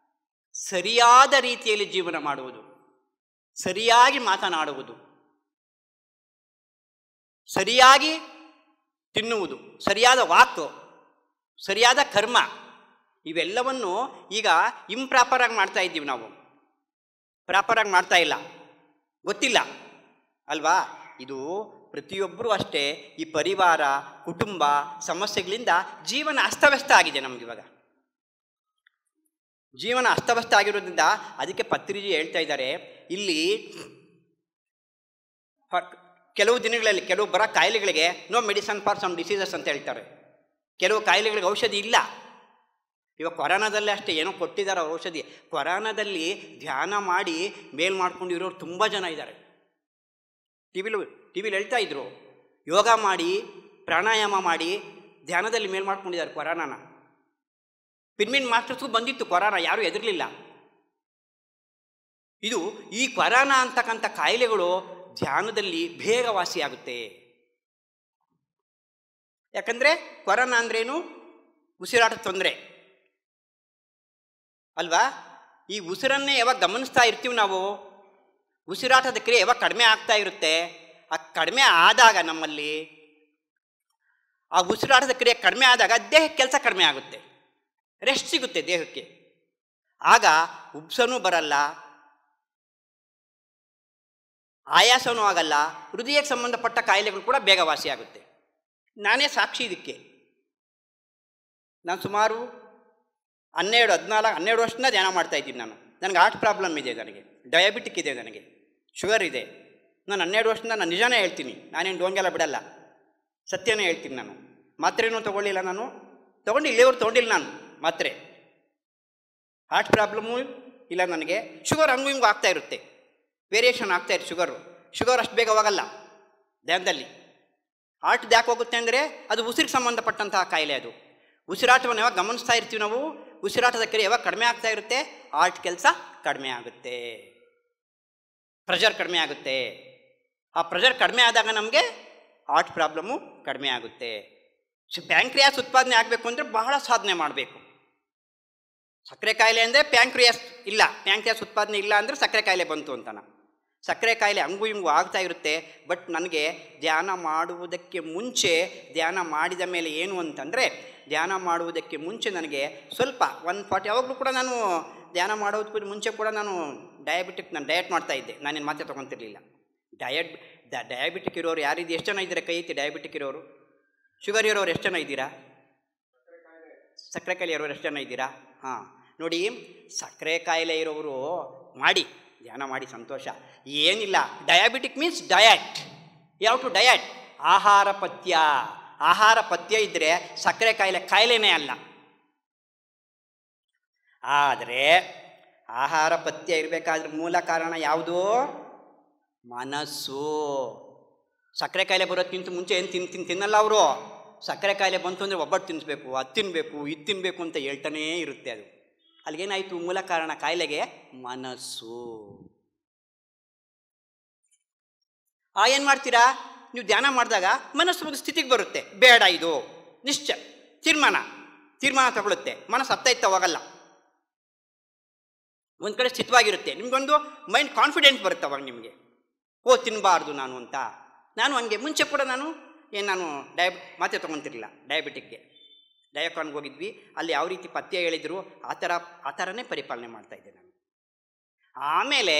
ಸರಿಯಾದ ರೀತಿಯಲ್ಲಿ ಜೀವನ ಮಾಡುವುದು, ಸರಿಯಾಗಿ ಮಾತನಾಡುವುದು, ಸರಿಯಾಗಿ ತಿನ್ನುವುದು, ಸರಿಯಾದ ವಾಕು, ಸರಿಯಾದ ಕರ್ಮ, ಇವೆಲ್ಲವನ್ನು ಈಗ ಇಂಪ್ರಾಪರಾಗಿ ಮಾಡ್ತಾ ಇದ್ದೀವಿ ನಾವು. ಪ್ರಾಪರಾಗಿ ಮಾಡ್ತಾ ಇಲ್ಲ, ಗೊತ್ತಿಲ್ಲ ಅಲ್ವಾ. ಇದು ಪ್ರತಿಯೊಬ್ಬರೂ ಅಷ್ಟೇ. ಈ ಪರಿವಾರ, ಕುಟುಂಬ ಸಮಸ್ಯೆಗಳಿಂದ ಜೀವನ ಅಸ್ತವ್ಯಸ್ತ ಆಗಿದೆ ನಮಗಿವಾಗ. ಜೀವನ ಅಸ್ತವ್ಯಸ್ತ ಆಗಿರೋದ್ರಿಂದ ಅದಕ್ಕೆ ಪತ್ರಿಜಿ ಹೇಳ್ತಾ ಇದ್ದಾರೆ, ಇಲ್ಲಿ ಕೆಲವು ದಿನಗಳಲ್ಲಿ ಕೆಲವು ಬರೋ ಕಾಯಿಲೆಗಳಿಗೆ no medicine for some diseases ಅಂತ ಹೇಳ್ತಾರೆ. ಕೆಲವು ಕಾಯಿಲೆಗಳಿಗೆ ಔಷಧಿ ಇಲ್ಲ. ಇವಾಗ ಕೊರೋನಾದಲ್ಲೇ ಅಷ್ಟೇ ಏನೋ ಕೊಟ್ಟಿದ್ದಾರೆ ಔಷಧಿ. ಕೊರೋನಾದಲ್ಲಿ ಧ್ಯಾನ ಮಾಡಿ ಮೇಲ್ ಮಾಡ್ಕೊಂಡಿರೋರು ತುಂಬ ಜನ ಇದ್ದಾರೆ. ಟಿವಿಲಿ ಹೇಳ್ತಾ ಇದ್ರು, ಯೋಗ ಮಾಡಿ ಪ್ರಾಣಾಯಾಮ ಮಾಡಿ ಧ್ಯಾನದಲ್ಲಿ ಮೇಲ್ ಮಾಡ್ಕೊಂಡಿದ್ದಾರೆ ಕೊರೋನಾನ. ಪಿನ್ಮಿನ್ ಮಾಸ್ಟರ್ಸ್ಗೂ ಬಂದಿತ್ತು ಕೊರೋನಾ, ಯಾರೂ ಹೆದರಲಿಲ್ಲ. ಇದು ಈ ಕೊರೋನಾ ಅಂತಕ್ಕಂಥ ಕಾಯಿಲೆಗಳು ಧ್ಯಾನದಲ್ಲಿ ಬೇಗ ವಾಸಿಯಾಗುತ್ತೆ. ಯಾಕಂದರೆ ಕೊರೋನಾ ಅಂದ್ರೇನು? ಉಸಿರಾಟದ ತೊಂದರೆ ಅಲ್ವಾ? ಈ ಉಸಿರನ್ನೇ ಯಾವಾಗ ಗಮನಿಸ್ತಾ ಇರ್ತೀವಿ ನಾವು, ಉಸಿರಾಟದ ಕ್ರಿಯೆ ಯಾವಾಗ ಕಡಿಮೆ ಆಗ್ತಾ ಇರುತ್ತೆ, ಆ ಕಡಿಮೆ ಆದಾಗ ನಮ್ಮಲ್ಲಿ ಆ ಉಸಿರಾಟದ ಕ್ರಿಯೆ ಕಡಿಮೆ ಆದಾಗ ದೇಹಕ್ಕೆ ಕೆಲಸ ಕಡಿಮೆ ಆಗುತ್ತೆ, ರೆಸ್ಟ್ ಸಿಗುತ್ತೆ ದೇಹಕ್ಕೆ. ಆಗ ಉಬ್ಸನೂ ಬರಲ್ಲ, ಆಯಾಸನೂ ಆಗಲ್ಲ, ಹೃದಯಕ್ಕೆ ಸಂಬಂಧಪಟ್ಟ ಕಾಯಿಲೆಗಳು ಕೂಡ ಬೇಗ ವಾಸಿಯಾಗುತ್ತೆ. ನಾನೇ ಸಾಕ್ಷಿ ಇದಕ್ಕೆ. ನಾನು ಸುಮಾರು 12 ವರ್ಷದಿಂದ ಧ್ಯಾನ ಮಾಡ್ತಾಯಿದ್ದೀನಿ. ನನಗೆ ಹಾರ್ಟ್ ಪ್ರಾಬ್ಲಮ್ ಇದೆ, ನನಗೆ ಡಯಾಬಿಟಿಕ್ ಇದೆ, ನನಗೆ ಶುಗರ್ ಇದೆ. ನಾನು 12 ವರ್ಷದಿಂದ ನಾನು ನಿಜಾನೇ ಹೇಳ್ತೀನಿ, ನಾನೇನು ಡೋಂಗೆಲ್ಲ ಬಿಡಲ್ಲ, ಸತ್ಯನೇ ಹೇಳ್ತೀನಿ. ನಾನು ಮಾತ್ರೆನೂ ತೊಗೊಳ್ಳಿಲ್ಲ, ನಾನು ಇಲ್ಲಿವರೆಗೂ ತೊಗೊಂಡಿಲ್ಲ ನಾನು ಮಾತ್ರೆ. ಹಾರ್ಟ್ ಪ್ರಾಬ್ಲಮ್ಮು ಇಲ್ಲ ನನಗೆ. ಶುಗರ್ ಹಂಗೂ ಹಿಂಗೂ ಆಗ್ತಾ ಇರುತ್ತೆ, ವೇರಿಯೇಷನ್ ಆಗ್ತಾ ಇರುತ್ತೆ ಶುಗರ್ ಅಷ್ಟು ಬೇಗ ಹೋಗಲ್ಲ ದೇಹದಲ್ಲಿ. ಹಾರ್ಟ್ ಯಾಕೆ ಹೋಗುತ್ತೆ ಅಂದರೆ ಅದು ಉಸಿರಿಗೆ ಸಂಬಂಧಪಟ್ಟಂತಹ ಕಾಯಿಲೆ. ಅದು ಉಸಿರಾಟವನ್ನು ಯಾವಾಗ ಗಮನಿಸ್ತಾ ಇರ್ತೀವಿ ನಾವು, ಉಸಿರಾಟದ ಕ್ರಿಯೆ ಯಾವಾಗ ಕಡಿಮೆ ಆಗ್ತಾ ಇರುತ್ತೆ, ಹಾರ್ಟ್ ಕೆಲಸ ಕಡಿಮೆ ಆಗುತ್ತೆ, ಪ್ರೆಷರ್ ಕಡಿಮೆ ಆಗುತ್ತೆ. ಆ ಪ್ರೆಷರ್ ಕಡಿಮೆ ಆದಾಗ ನಮಗೆ ಹಾರ್ಟ್ ಪ್ರಾಬ್ಲಮ್ಮು ಕಡಿಮೆ ಆಗುತ್ತೆ. ಪ್ಯಾಂಕ್ರಿಯಾಸ್ ಉತ್ಪಾದನೆ ಆಗಬೇಕು ಅಂದರೆ ಬಹಳ ಸಾಧನೆ ಮಾಡಬೇಕು. ಸಕ್ಕರೆ ಕಾಯಿಲೆ ಅಂದರೆ ಪ್ಯಾಂಕ್ರಿಯಾಸ್ ಇಲ್ಲ, ಪ್ಯಾಂಕ್ರಿಯಾಸ್ ಉತ್ಪಾದನೆ ಇಲ್ಲ ಅಂದರೆ ಸಕ್ಕರೆ ಕಾಯಿಲೆ ಬಂತು ಅಂತಾನ. ಸಕ್ಕರೆ ಕಾಯಿಲೆ ಹಂಗೂ ಹಿಂಗೂ ಆಗ್ತಾ ಇರುತ್ತೆ. ಬಟ್ ನನಗೆ ಧ್ಯಾನ ಮಾಡುವುದಕ್ಕೆ ಮುಂಚೆ, ಧ್ಯಾನ ಮಾಡಿದ ಮೇಲೆ ಏನು ಅಂತಂದರೆ, ಧ್ಯಾನ ಮಾಡುವುದಕ್ಕೆ ಮುಂಚೆ ನನಗೆ ಸ್ವಲ್ಪ 140, ಯಾವಾಗಲೂ ಕೂಡ ನಾನು ಧ್ಯಾನ ಮಾಡೋದಕ್ಕೂ ಮುಂಚೆ ಕೂಡ ನಾನು ನಾನು ಡಯಟ್ ಮಾಡ್ತಾಯಿದ್ದೆ. ನಾನೇನು ಮಾತ್ರೆ ತೊಗೊತಿರ್ಲಿಲ್ಲ. ಡಯಾಬಿಟಿಕ್ ಇರೋರು ಯಾರಿದ್ದು, ಎಷ್ಟು ಜನ ಇದ್ದೀರಾ? ಕೈ ಐತಿ ಡಯಾಬಿಟಿಕ್ ಇರೋರು. ಶುಗರ್ ಇರೋರು ಎಷ್ಟು ಜನ ಇದ್ದೀರಾ? ಸಕ್ಕರೆ ಕಾಯಿಲೆ ಇರೋರು ಎಷ್ಟು ಜನ ಇದ್ದೀರಾ? ಹಾಂ, ನೋಡಿ, ಸಕ್ಕರೆ ಕಾಯಿಲೆ ಇರೋರು ಮಾಡಿ, ಧ್ಯಾನ ಮಾಡಿ, ಸಂತೋಷ, ಏನಿಲ್ಲ. Diabetic means diet. ಯಾವ ಟು ಡಯಟ್? ಆಹಾರ ಪಥ್ಯ ಇದ್ದರೆ ಸಕ್ಕರೆ ಕಾಯಿಲೆನೇ ಅಲ್ಲ. ಆದರೆ ಆಹಾರ ಪಥ್ಯ ಇರಬೇಕಾದ್ರೆ ಮೂಲ ಕಾರಣ ಯಾವುದು? ಮನಸ್ಸು. ಸಕ್ಕರೆ ಕಾಯಿಲೆ ಬರೋದಕ್ಕಿಂತ ಮುಂಚೆ ಏನು ತಿನ್ನಲ್ಲ ಅವರು. ಸಕ್ಕರೆ ಕಾಯಿಲೆ ಬಂತು ಅಂದರೆ ಒಬ್ಬಟ್ಟು ತಿನ್ನಿಸ್ಬೇಕು, ಅದು ತಿನ್ನಬೇಕು, ಇದು ತಿನ್ನಬೇಕು ಅಂತ ಹೇಳ್ತಾನೇ ಇರುತ್ತೆ. ಅದು ಅಲ್ಲಿಗೇನಾಯಿತು? ಮೂಲ ಕಾರಣ ಕಾಯಿಲೆಗೆ ಮನಸ್ಸು. ಏನು ಮಾಡ್ತೀರಾ ನೀವು? ಧ್ಯಾನ ಮಾಡಿದಾಗ ಮನಸ್ಸು ಒಂದು ಸ್ಥಿತಿಗೆ ಬರುತ್ತೆ, ಬೇಡ ಇದು ನಿಶ್ಚಯ ತೀರ್ಮಾನ ತಗೊಳುತ್ತೆ. ಮನಸ್ಸು ಹತ್ತ ಹೋಗಲ್ಲ, ಒಂದು ಕಡೆ ಸ್ಥಿತವಾಗಿರುತ್ತೆ. ನಿಮಗೊಂದು ಮೈಂಡ್ ಕಾನ್ಫಿಡೆನ್ಸ್ ಬರುತ್ತೆ ಅವಾಗ ನಿಮಗೆ. ತಿನ್ನಬಾರ್ದು ನಾನು ಅಂತ. ನಾನು ಹಂಗೆ ಮುಂಚೆ ಕೂಡ ನಾನು ಮಾತ್ರೆ ತೊಗೊತಿರಲಿಲ್ಲ ಡಯಾಬಿಟಿಕ್ಗೆ. ಡಯಾಕಾನ್ಗೆ ಹೋಗಿದ್ವಿ, ಅಲ್ಲಿ ಯಾವ ರೀತಿ ಪಥ್ಯ ಹೇಳಿದ್ರು ಆ ಥರನೇ ಪರಿಪಾಲನೆ ಮಾಡ್ತಾಯಿದ್ದೆ ನಾನು. ಆಮೇಲೆ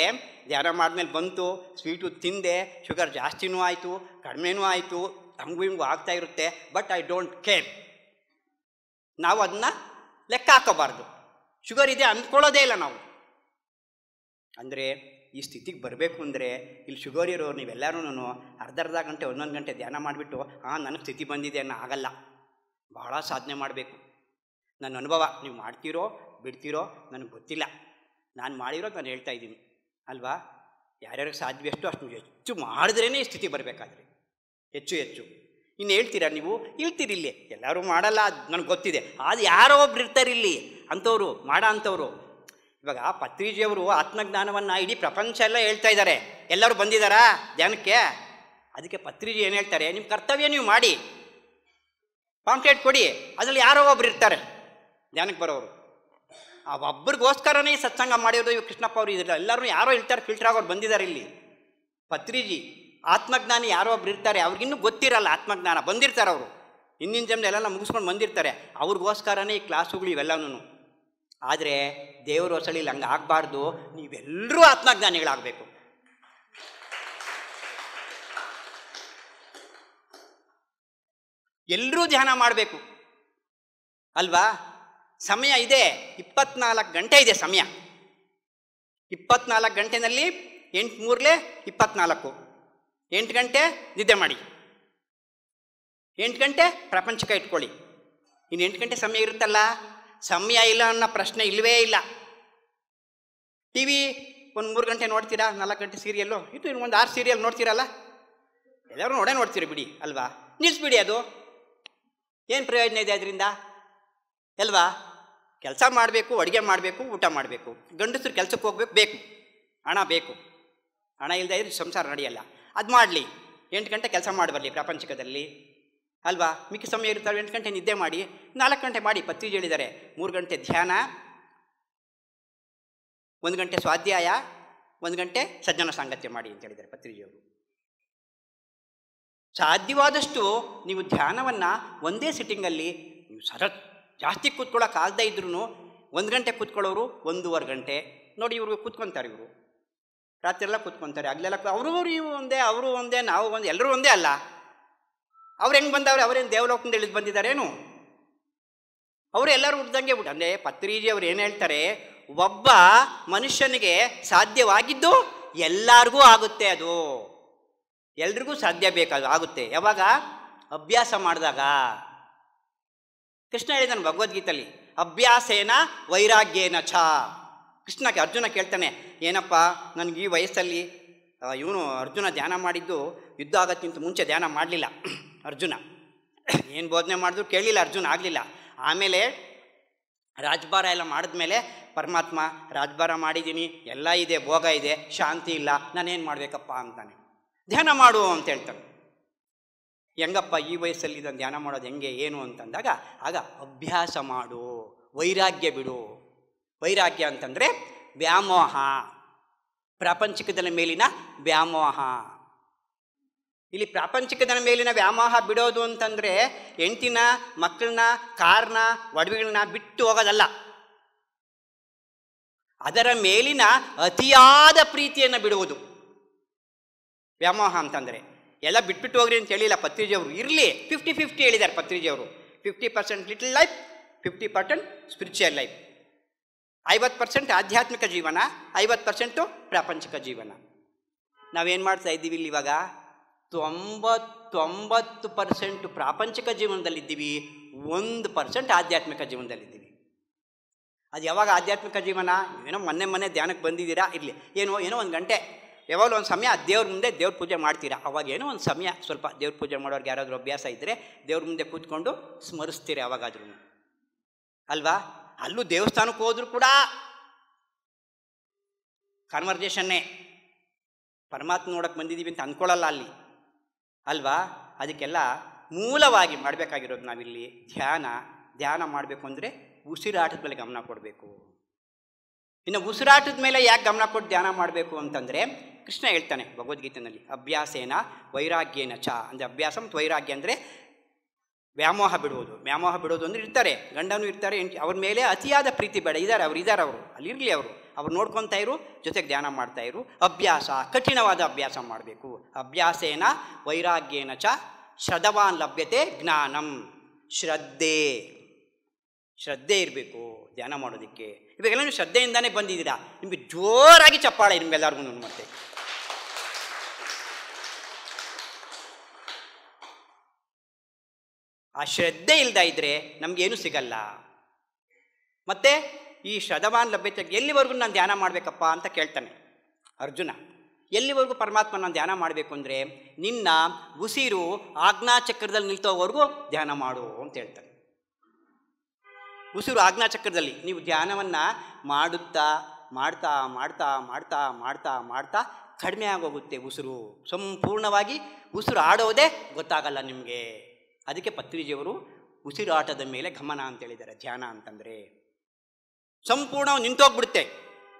ಧ್ಯಾನ ಮಾಡಿದ್ಮೇಲೆ ಬಂತು, ಸ್ವೀಟು ತಿಂದೆ, ಶುಗರ್ ಜಾಸ್ತಿನೂ ಆಯಿತು, ಕಡಿಮೆನೂ ಆಯಿತು, ಹಂಗೂ ಹಿಂಗೂ ಆಗ್ತಾ ಇರುತ್ತೆ. But I don't care. ನಾವು ಅದನ್ನ ಲೆಕ್ಕ ಹಾಕೋಬಾರ್ದು. ಶುಗರ್ ಇದೆ ಅಂದ್ಕೊಳ್ಳೋದೇ ಇಲ್ಲ ನಾವು. ಅಂದರೆ ಈ ಸ್ಥಿತಿಗೆ ಬರಬೇಕು ಅಂದರೆ ಇಲ್ಲಿ ಶುಗರ್ ಇರೋರು ನೀವೆಲ್ಲರೂ ಅರ್ಧ ಗಂಟೆ 1 ಗಂಟೆ ಧ್ಯಾನ ಮಾಡಿಬಿಟ್ಟು ನನಗೆ ಸ್ಥಿತಿ ಬಂದಿದೆ ಅನ್ನೋ ಆಗಲ್ಲ. ಬಹಳ ಸಾಧನೆ ಮಾಡಬೇಕು. ನನ್ನ ಅನುಭವ, ನೀವು ಮಾಡ್ತೀರೋ ಬಿಡ್ತೀರೋ ನನಗೆ ಗೊತ್ತಿಲ್ಲ. ನಾನು ಮಾಡಿರೋದು ನಾನು ಹೇಳ್ತಾ ಇದ್ದೀನಿ ಅಲ್ವಾ. ಯಾರ್ಯಾರಿಗೆ ಸಾಧ್ಯವಷ್ಟು ಅಷ್ಟು ಹೆಚ್ಚು ಮಾಡಿದ್ರೇ ಈ ಸ್ಥಿತಿ ಬರಬೇಕಾದ್ರೆ ಹೆಚ್ಚು. ಇನ್ನು ಹೇಳ್ತೀರಾ ನೀವು? ಇಳ್ತೀರಿ. ಇಲ್ಲಿ ಎಲ್ಲರೂ ಮಾಡಲ್ಲ, ಅದು ನನಗೆ ಗೊತ್ತಿದೆ. ಅದು ಯಾರೋ ಒಬ್ರು ಇರ್ತಾರೆ ಇಲ್ಲಿ ಅಂಥವ್ರು, ಅಂಥವ್ರು. ಇವಾಗ ಪತ್ರಿಜಿಯವರು ಆತ್ಮಜ್ಞಾನವನ್ನು ಇಡೀ ಪ್ರಪಂಚ ಎಲ್ಲ ಹೇಳ್ತಾ ಇದ್ದಾರೆ. ಎಲ್ಲರೂ ಬಂದಿದ್ದಾರಾ ಧ್ಯಾನಕ್ಕೆ? ಅದಕ್ಕೆ ಪತ್ರಿಜಿ ಏನು ಹೇಳ್ತಾರೆ, ನಿಮ್ಮ ಕರ್ತವ್ಯ ನೀವು ಮಾಡಿ, ಪಾಂಪ್ಲೆಟ್ ಕೊಡಿ. ಅದರಲ್ಲಿ ಯಾರೋ ಒಬ್ರು ಇರ್ತಾರೆ ಧ್ಯಾನಕ್ಕೆ ಬರೋರು. ಆ ಒಬ್ಬರಿಗೋಸ್ಕರನೇ ಸತ್ಸಂಗ ಮಾಡಿರೋದು ಇವು ಕೃಷ್ಣಪ್ಪ ಅವರು. ಇದ್ರಲ್ಲಿ ಎಲ್ಲರೂ ಯಾರೋ ಇರ್ತಾರೆ, ಫಿಲ್ಟರ್ ಆಗೋರು ಬಂದಿದ್ದಾರೆ ಇಲ್ಲಿ. ಪತ್ರಿಜಿ ಆತ್ಮಜ್ಞಾನಿ ಯಾರೋ ಒಬ್ರು ಇರ್ತಾರೆ, ಅವ್ರಿಗಿನ್ನೂ ಗೊತ್ತಿರಲ್ಲ ಆತ್ಮಜ್ಞಾನ. ಬಂದಿರ್ತಾರೆ ಅವರು, ಹಿಂದಿನ ಜನ್ಮದಲ್ಲೆಲ್ಲ ಮುಗಿಸ್ಕೊಂಡು ಬಂದಿರ್ತಾರೆ. ಅವ್ರಿಗೋಸ್ಕರನೇ ಈ ಕ್ಲಾಸುಗಳು ಇವೆಲ್ಲನೂ. ಆದರೆ ದೇವರು ಹೊಸಳಿಲಿ ಹಂಗೆ ಆಗಬಾರ್ದು. ನೀವೆಲ್ಲರೂ ಆತ್ಮಜ್ಞಾನಿಗಳಾಗಬೇಕು. ಎಲ್ಲರೂ ಧ್ಯಾನ ಮಾಡಬೇಕು ಅಲ್ವಾ. ಸಮಯ ಇದೆ, 24 ಗಂಟೆ ಇದೆ ಸಮಯ. 24 ಗಂಟೆನಲ್ಲಿ 8 3 24, 8 ಗಂಟೆ ನಿದ್ದೆ ಮಾಡಿ, 8 ಗಂಟೆ ಪ್ರಪಂಚಕ್ಕೆ ಇಟ್ಕೊಳ್ಳಿ. ಇನ್ನು 8 ಗಂಟೆ ಸಮಯ ಇರುತ್ತಲ್ಲ, ಸಮಯ ಇಲ್ಲ ಅನ್ನೋ ಪ್ರಶ್ನೆ ಇಲ್ಲವೇ ಇಲ್ಲ. ಟಿ ವಿ ಒಂದು 3 ಗಂಟೆ ನೋಡ್ತೀರಾ, 4 ಗಂಟೆ ಸೀರಿಯಲ್ಲು, ಇದು ಒಂದು 6 ಸೀರಿಯಲ್ ನೋಡ್ತೀರಲ್ಲ, ಎಲ್ಲರೂ ನೋಡ್ತೀರಿ ಬಿಡಿ ಅಲ್ವಾ. ನಿಲ್ಲಿಸ್ಬಿಡಿ, ಅದು ಏನು ಪ್ರಯೋಜನ ಇದೆ ಅದರಿಂದ ಅಲ್ವಾ. ಕೆಲಸ ಮಾಡಬೇಕು, ಅಡುಗೆ ಮಾಡಬೇಕು, ಊಟ ಮಾಡಬೇಕು. ಗಂಡಸರು ಕೆಲಸಕ್ಕೆ ಹೋಗ್ಬೇಕು, ಬೇಕು ಹಣ, ಬೇಕು ಹಣ ಇಲ್ಲದೆ ಇದ್ರೆ ಸಂಸಾರ ನಡೆಯಲ್ಲ. ಅದು ಮಾಡಲಿ, 8 ಗಂಟೆ ಕೆಲಸ ಮಾಡಿ ಬರಲಿ ಪ್ರಪಂಚಕದಲ್ಲಿ ಅಲ್ವಾ? ಮಿಕ್ಕಿ ಸಮಯ ಇರ್ತಾರೆ 8 ಗಂಟೆ ನಿದ್ದೆ ಮಾಡಿ, 4 ಗಂಟೆ ಮಾಡಿ. ಪತ್ರಿಜಿ ಹೇಳಿದ್ದಾರೆ 3 ಗಂಟೆ ಧ್ಯಾನ, 1 ಗಂಟೆ ಸ್ವಾಧ್ಯಾಯ, 1 ಗಂಟೆ ಸಜ್ಜನ ಸಾಂಗತ್ಯ ಮಾಡಿ ಅಂತ ಹೇಳಿದ್ದಾರೆ ಪತ್ರಿಜಿಯವರು. ಸಾಧ್ಯವಾದಷ್ಟು ನೀವು ಧ್ಯಾನವನ್ನು ಒಂದೇ ಸಿಟ್ಟಿಂಗಲ್ಲಿ ನೀವು ಜಾಸ್ತಿ ಕೂತ್ಕೊಳ್ಳೋಕ್ಕಾಗದೇ ಇದ್ರೂ 1 ಗಂಟೆ ಕೂತ್ಕೊಳ್ಳೋರು 1.5 ಗಂಟೆ ನೋಡಿ. ಇವ್ರಿಗೆ ಕೂತ್ಕೊತಾರೆ, ಇವರು ರಾತ್ರಿ ಎಲ್ಲ ಕೂತ್ಕೊತಾರೆ, ಹಗಲೆಲ್ಲ ಅವರು ಇವು ಒಂದೇ, ಅವರು ಒಂದೇ, ನಾವು ಒಂದೇ, ಎಲ್ಲರೂ ಒಂದೇ ಅಲ್ಲ. ಅವ್ರು ಹೆಂಗೆ ಬಂದವ್ರೆ? ಅವರೇನು ದೇವಲೋಕದಿಂದ ಇಳಿದು ಬಂದಿದ್ದಾರೇನು? ಅವರು ಎಲ್ಲರೂ ಹುಟ್ಟಿದಂಗೆ ಅಂದರೆ ಪತ್ರಿಜಿ ಅವ್ರು ಏನು ಹೇಳ್ತಾರೆ, ಒಬ್ಬ ಮನುಷ್ಯನಿಗೆ ಸಾಧ್ಯವಾಗಿದ್ದು ಎಲ್ಲರಿಗೂ ಆಗುತ್ತೆ. ಅದು ಎಲ್ರಿಗೂ ಸಾಧ್ಯ ಬೇಕಾದ ಆಗುತ್ತೆ. ಯಾವಾಗ? ಅಭ್ಯಾಸ ಮಾಡಿದಾಗ. ಕೃಷ್ಣ ಹೇಳಿದಾನೆ ಭಗವದ್ಗೀತೆಯಲ್ಲಿ, ಅಭ್ಯಾಸೇನ ವೈರಾಗ್ಯೇನ ಛ. ಕೃಷ್ಣಕ್ಕೆ ಅರ್ಜುನ ಕೇಳ್ತಾನೆ, ಏನಪ್ಪ ನನಗೆ ಈ ವಯಸ್ಸಲ್ಲಿ ಇವನು ಅರ್ಜುನ ಧ್ಯಾನ ಮಾಡಿದ್ದು ಯುದ್ಧ ಆಗೋಕ್ಕಿಂತ ಮುಂಚೆ ಧ್ಯಾನ ಮಾಡಲಿಲ್ಲ ಅರ್ಜುನ. ಏನು ಬೋಧನೆ ಮಾಡಿದ್ರು ಕೇಳಲಿಲ್ಲ ಅರ್ಜುನ, ಆಗಲಿಲ್ಲ. ಆಮೇಲೆ ರಾಜ್ಭಾರ ಎಲ್ಲ ಮಾಡಿದ್ಮೇಲೆ ಪರಮಾತ್ಮ ರಾಜ್ಭಾರ ಮಾಡಿದ್ದೀನಿ, ಎಲ್ಲ ಇದೆ, ಭೋಗ ಇದೆ, ಶಾಂತಿ ಇಲ್ಲ, ನಾನೇನು ಮಾಡಬೇಕಪ್ಪ ಅಂತಾನೆ. ಧ್ಯಾನ ಮಾಡು ಅಂತ ಹೇಳ್ತಾನೆ. ಹೆಂಗಪ್ಪ ಈ ವಯಸ್ಸಲ್ಲಿ ಇದನ್ನು ಧ್ಯಾನ ಮಾಡೋದು ಹೆಂಗೆ ಏನು ಅಂತಂದಾಗ, ಆಗ ಅಭ್ಯಾಸ ಮಾಡು, ವೈರಾಗ್ಯ ಬಿಡು. ವೈರಾಗ್ಯ ಅಂತಂದರೆ ವ್ಯಾಮೋಹ, ಪ್ರಾಪಂಚಿಕದ ಮೇಲಿನ ವ್ಯಾಮೋಹ. ಇಲ್ಲಿ ಪ್ರಾಪಂಚಿಕದ ಮೇಲಿನ ವ್ಯಾಮೋಹ ಬಿಡೋದು ಅಂತಂದರೆ ಹೆಂಡ್ತಿನ, ಮಕ್ಕಳನ್ನ, ಕಾರ್ನ, ಒಡವೆಗಳನ್ನ ಬಿಟ್ಟು ಹೋಗೋದಲ್ಲ. ಅದರ ಮೇಲಿನ ಅತಿಯಾದ ಪ್ರೀತಿಯನ್ನು ಬಿಡುವುದು ವ್ಯಾಮೋಹ ಅಂತಂದರೆ. ಎಲ್ಲ ಬಿಟ್ಬಿಟ್ಟು ಹೋಗ್ರಿ ಅಂತ ಹೇಳಿಲ್ಲ ಪತ್ರಿಜಿಯವರು, ಇರಲಿ 50-50 ಹೇಳಿದ್ದಾರೆ ಪತ್ರಿಜಿಯವರು. 50% ಲಿಟಲ್ ಲೈಫ್, 50% ಸ್ಪಿರಿಚುವಲ್ ಲೈಫ್. 50% ಆಧ್ಯಾತ್ಮಿಕ ಜೀವನ, 50% ಪ್ರಾಪಂಚಿಕ ಜೀವನ. ನಾವೇನು ಮಾಡ್ತಾ ಇದ್ದೀವಿ ಇಲ್ಲಿ ಇವಾಗ? 90% ಪ್ರಾಪಂಚಿಕ ಜೀವನದಲ್ಲಿದ್ದೀವಿ, 1% ಆಧ್ಯಾತ್ಮಿಕ ಜೀವನದಲ್ಲಿದ್ದೀವಿ. ಅದು ಯಾವಾಗ ಆಧ್ಯಾತ್ಮಿಕ ಜೀವನ? ಏನೋ ಮೊನ್ನೆ ಧ್ಯಾನಕ್ಕೆ ಬಂದಿದ್ದೀರಾ, ಇರಲಿ, ಏನೋ 1 ಗಂಟೆ ಯಾವಾಗಲೂ ಒಂದು ಸಮಯ ದೇವ್ರ ಮುಂದೆ ದೇವ್ರ ಪೂಜೆ ಮಾಡ್ತೀರಾ. ಅವಾಗ ಏನೋ ಒಂದು ಸಮಯ ಸ್ವಲ್ಪ ದೇವ್ರ ಪೂಜೆ ಮಾಡೋರಿಗೆ ಯಾರಾದರೂ ಅಭ್ಯಾಸ ಇದ್ದರೆ ದೇವ್ರ ಮುಂದೆ ಕೂತ್ಕೊಂಡು ಸ್ಮರಿಸ್ತೀರಿ ಅವಾಗಾದ್ರೂ ಅಲ್ವಾ? ಅಲ್ಲೂ ದೇವಸ್ಥಾನಕ್ಕೆ ಹೋದ್ರೂ ಕೂಡ ಕನ್ವರ್ಜೇಷನ್ನೇ. ಪರಮಾತ್ಮ ನೋಡೋಕ್ಕೆ ಬಂದಿದ್ದೀವಿ ಅಂತ ಅಂದ್ಕೊಳ್ಳಲ್ಲ ಅಲ್ಲಿ ಅಲ್ವಾ? ಅದಕ್ಕೆಲ್ಲ ಮೂಲವಾಗಿ ಮಾಡಬೇಕಾಗಿರೋದು ನಾವಿಲ್ಲಿ ಧ್ಯಾನ ಮಾಡಬೇಕು ಅಂದರೆ ಉಸಿರಾಟದ ಮೇಲೆ ಗಮನ ಕೊಡಬೇಕು. ಇನ್ನು ಉಸಿರಾಟದ ಮೇಲೆ ಯಾಕೆ ಗಮನ ಕೊಟ್ಟು ಧ್ಯಾನ ಮಾಡಬೇಕು ಅಂತಂದರೆ ಕೃಷ್ಣ ಹೇಳ್ತಾನೆ ಭಗವದ್ಗೀತೆಯಲ್ಲಿ, ಅಭ್ಯಾಸೇನ ವೈರಾಗ್ಯೇನ ಚ. ಅಂದರೆ ಅಭ್ಯಾಸ ಮತ್ತು ವೈರಾಗ್ಯ ಅಂದರೆ ವ್ಯಾಮೋಹ ಬಿಡುವುದು. ವ್ಯಾಮೋಹ ಬಿಡೋದು ಅಂದರೆ ಇರ್ತಾರೆ, ಗಂಡನೂ ಇರ್ತಾರೆ, ಅವ್ರ ಮೇಲೆ ಅತಿಯಾದ ಪ್ರೀತಿ ಬೇಡ. ಅವರು ಅಲ್ಲಿರಲಿ, ಅವ್ರು ನೋಡ್ಕೊತಾ ಇರು, ಜೊತೆಗೆ ಧ್ಯಾನ ಮಾಡ್ತಾಯಿರು. ಅಭ್ಯಾಸ, ಕಠಿಣವಾದ ಅಭ್ಯಾಸ ಮಾಡಬೇಕು. ಅಭ್ಯಾಸೇನ ವೈರಾಗ್ಯೇನ ಚ ಶ್ರದ್ಧವಾನ್ ಲಭ್ಯತೆ ಜ್ಞಾನಂ. ಶ್ರದ್ಧೆ ಇರಬೇಕು ಧ್ಯಾನ ಮಾಡೋದಕ್ಕೆ. ಇವಾಗೆಲ್ಲ ನೀವು ಶ್ರದ್ಧೆಯಿಂದಾನೇ ಬಂದಿದ್ದೀರಾ, ನಿಮಗೆ ಜೋರಾಗಿ ಚಪ್ಪಾಳೆ ನಿಮ್ಗೆಲ್ಲರಿಗೂ. ಮತ್ತೆ ಆ ಶ್ರದ್ಧೆ ಇಲ್ಲದ ಇದ್ದರೆ ನಮಗೇನು ಸಿಗಲ್ಲ. ಮತ್ತು ಈ ಶ್ರದ್ಧವಾನ್ ಲಭ್ಯತೆ ಎಲ್ಲಿವರೆಗೂ ನಾನು ಧ್ಯಾನ ಮಾಡಬೇಕಪ್ಪ ಅಂತ ಕೇಳ್ತಾನೆ ಅರ್ಜುನ. ಎಲ್ಲಿವರೆಗೂ ಪರಮಾತ್ಮ ನಾನು ಧ್ಯಾನ ಮಾಡಬೇಕು ಅಂದರೆ ನಿನ್ನ ಉಸಿರು ಆಜ್ಞಾಚಕ್ರದಲ್ಲಿ ನಿಲ್ತೋವರೆಗೂ ಧ್ಯಾನ ಮಾಡು ಅಂತ ಹೇಳ್ತಾನೆ. ಉಸಿರು ಆಜ್ಞಾಚಕ್ರದಲ್ಲಿ ನೀವು ಧ್ಯಾನವನ್ನು ಮಾಡ್ತಾ ಕಡಿಮೆ ಆಗೋಗುತ್ತೆ ಉಸಿರು. ಸಂಪೂರ್ಣವಾಗಿ ಉಸಿರು ಆಡೋದೇ ಗೊತ್ತಾಗಲ್ಲ ನಿಮಗೆ. ಅದಕ್ಕೆ ಪತ್ರಿಜಿಯವರು ಉಸಿರಾಟದ ಮೇಲೆ ಗಮನ ಅಂತ ಹೇಳಿದ್ದಾರೆ. ಧ್ಯಾನ ಅಂತಂದರೆ ಸಂಪೂರ್ಣ ನಿಂತೋಗ್ಬಿಡುತ್ತೆ.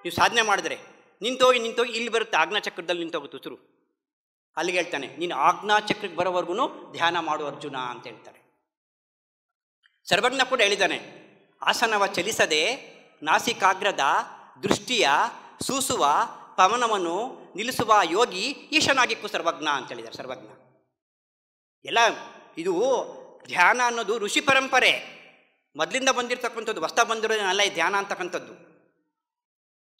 ನೀವು ಸಾಧನೆ ಮಾಡಿದ್ರೆ ನಿಂತೋಗಿ ಇಲ್ಲಿ ಬರುತ್ತೆ, ಆಜ್ಞಾಚಕ್ರದಲ್ಲಿ ನಿಂತೋಗುತ್ತೆ ಉಸಿರು. ಅಲ್ಲಿಗೆ ಹೇಳ್ತಾನೆ, ನೀನು ಆಜ್ಞಾಚಕ್ರಕ್ಕೆ ಬರೋವರೆಗೂ ಧ್ಯಾನ ಮಾಡು ಅರ್ಜುನ ಅಂತ ಹೇಳ್ತಾರೆ. ಸರ್ವಜ್ಞ ಕೂಡ ಹೇಳಿದ್ದಾನೆ, ಆಸನವ ಚಲಿಸದೆ ನಾಸಿಕಾಗ್ರದ ದೃಷ್ಟಿಯ ಸೂಸುವ ಪವನವನ್ನು ನಿಲ್ಲಿಸುವ ಯೋಗಿ ಈಶನಾಗಿಕ್ಕು ಸರ್ವಜ್ಞ ಅಂತ ಹೇಳಿದ್ದಾರೆ ಸರ್ವಜ್ಞ. ಎಲ್ಲ ಇದು ಧ್ಯಾನ ಅನ್ನೋದು ಋಷಿ ಪರಂಪರೆ, ಮೊದಲಿಂದ ಬಂದಿರತಕ್ಕಂಥದ್ದು, ಹೊಸ ಬಂದಿರೋದೇನಲ್ಲ ಈ ಧ್ಯಾನ ಅಂತಕ್ಕಂಥದ್ದು.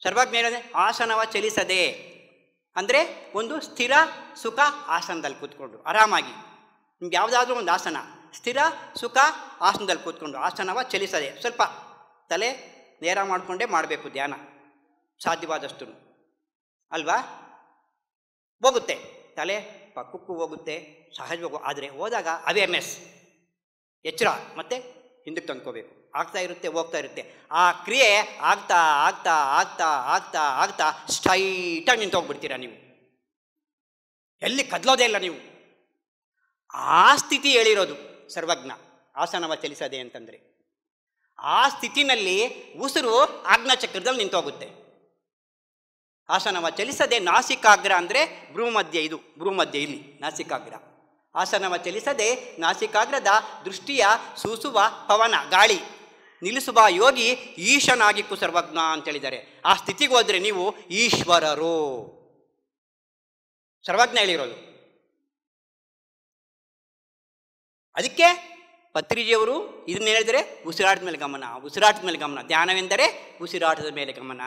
ಸರ್ವಜ್ಞ ಹೇಳಿದೆ, ಆಸನವ ಚಲಿಸದೆ ಅಂದರೆ ಒಂದು ಸ್ಥಿರ ಸುಖ ಆಸನದಲ್ಲಿ ಕೂತ್ಕೊಂಡು ಆರಾಮಾಗಿ. ನಿಮ್ಗೆ ಯಾವುದಾದ್ರೂ ಒಂದು ಆಸನ, ಸ್ಥಿರ ಸುಖ ಆಸನದಲ್ಲಿ ಕೂತ್ಕೊಂಡು, ಆಸನವ ಚಲಿಸದೆ, ಸ್ವಲ್ಪ ತಲೆ ನೇರ ಮಾಡಿಕೊಂಡೇ ಮಾಡಬೇಕು ಧ್ಯಾನ ಸಾಧ್ಯವಾದಷ್ಟು ಅಲ್ವಾ. ಹೋಗುತ್ತೆ ತಲೆ ಪಕ್ಕಕ್ಕೂ ಹೋಗುತ್ತೆ ಸಹಜವಾಗಿ, ಆದರೆ ಹೋದಾಗ ಅವೇರ್ನೆಸ್, ಎಚ್ಚರ, ಮತ್ತು ಹಿಂದಕ್ಕೆ ತಂದ್ಕೋಬೇಕು. ಆಗ್ತಾ ಇರುತ್ತೆ, ಹೋಗ್ತಾ ಇರುತ್ತೆ. ಆ ಕ್ರಿಯೆ ಆಗ್ತಾ ಆಗ್ತಾ ಆಗ್ತಾ ಆಗ್ತಾ ಆಗ್ತಾ ಸ್ಟ್ರೈಟಾಗಿ ನಿಂತೋಗ್ಬಿಡ್ತೀರಾ ನೀವು, ಎಲ್ಲಿ ಕದಲೋದೇ ಇಲ್ಲ ನೀವು. ಆ ಸ್ಥಿತಿ ಹೇಳಿರೋದು ಸರ್ವಜ್ಞ, ಆಸನವ ಚಲಿಸದೆ ಅಂತಂದರೆ. ಆ ಸ್ಥಿತಿನಲ್ಲಿ ಉಸಿರು ಆಜ್ಞಾಚಕ್ರದಲ್ಲಿ ನಿಂತೋಗುತ್ತೆ. ಆಸನವ ಚಲಿಸದೆ ನಾಸಿಕಾಗ್ರ ಅಂದರೆ ಭ್ರೂಮಧ್ಯ, ಇದು ಭ್ರೂಮಧ್ಯ ಇಲ್ಲಿ ನಾಸಿಕಾಗ್ರ. ಆಸನವ ಚಲಿಸದೆ ನಾಸಿಕಾಗ್ರದ ದೃಷ್ಟಿಯ ಸೂಸುವ ಪವನ ಗಾಳಿ ನಿಲ್ಲಿಸುವ ಯೋಗಿ ಈಶನಾಗಿಕ್ಕು ಸರ್ವಜ್ಞ ಅಂತೇಳಿದ್ದಾರೆ. ಆ ಸ್ಥಿತಿಗೆ ಹೋದರೆ ನೀವು ಈಶ್ವರರು. ಸರ್ವಜ್ಞ ಹೇಳಿರೋದು. ಅದಕ್ಕೆ ಪತ್ರಿಜಿಯವರು ಇದನ್ನ ಹೇಳಿದರೆ ಉಸಿರಾಟದ ಮೇಲೆ ಗಮನ, ಉಸಿರಾಟದ ಮೇಲೆ ಗಮನ. ಧ್ಯಾನವೆಂದರೆ ಉಸಿರಾಟದ ಮೇಲೆ ಗಮನ.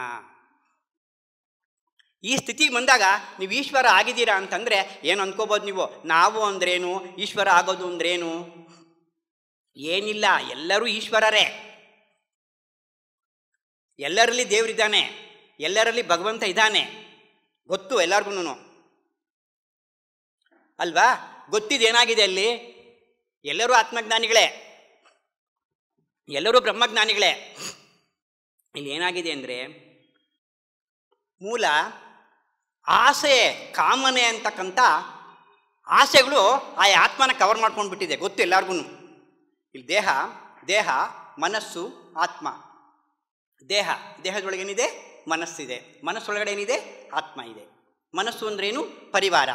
ಈ ಸ್ಥಿತಿಗೆ ಬಂದಾಗ ನೀವು ಈಶ್ವರ ಆಗಿದ್ದೀರಾ ಅಂತಂದರೆ ಏನು ಅಂದ್ಕೋಬೋದು ನೀವು, ನಾವು ಅಂದ್ರೇನು, ಈಶ್ವರ ಆಗೋದು ಅಂದ್ರೇನು? ಏನಿಲ್ಲ, ಎಲ್ಲರೂ ಈಶ್ವರರೇ. ಎಲ್ಲರಲ್ಲಿ ದೇವರಿದ್ದಾನೆ, ಎಲ್ಲರಲ್ಲಿ ಭಗವಂತ ಇದ್ದಾನೆ, ಗೊತ್ತು ಎಲ್ಲರಿಗೂ ಅಲ್ವಾ? ಗೊತ್ತಿದ್ದೇನಾಗಿದೆ ಅಲ್ಲಿ? ಎಲ್ಲರೂ ಆತ್ಮಜ್ಞಾನಿಗಳೇ, ಎಲ್ಲರೂ ಬ್ರಹ್ಮಜ್ಞಾನಿಗಳೇ. ಇಲ್ಲಿ ಏನಾಗಿದೆ ಅಂದರೆ ಮೂಲ ಆಸೆ, ಕಾಮನೆ ಅಂತಕ್ಕಂಥ ಆಸೆಗಳು ಆ ಆತ್ಮನ ಕವರ್ ಮಾಡ್ಕೊಂಡು ಬಿಟ್ಟಿದೆ, ಗೊತ್ತು ಎಲ್ಲರಿಗೂ. ಇಲ್ಲಿ ದೇಹ ಮನಸ್ಸು ಆತ್ಮ. ದೇಹದೊಳಗೇನಿದೆ? ಮನಸ್ಸಿದೆ. ಮನಸ್ಸೊಳಗಡೆ ಏನಿದೆ? ಆತ್ಮ ಇದೆ. ಮನಸ್ಸು ಅಂದ್ರೇನು? ಪರಿವಾರ,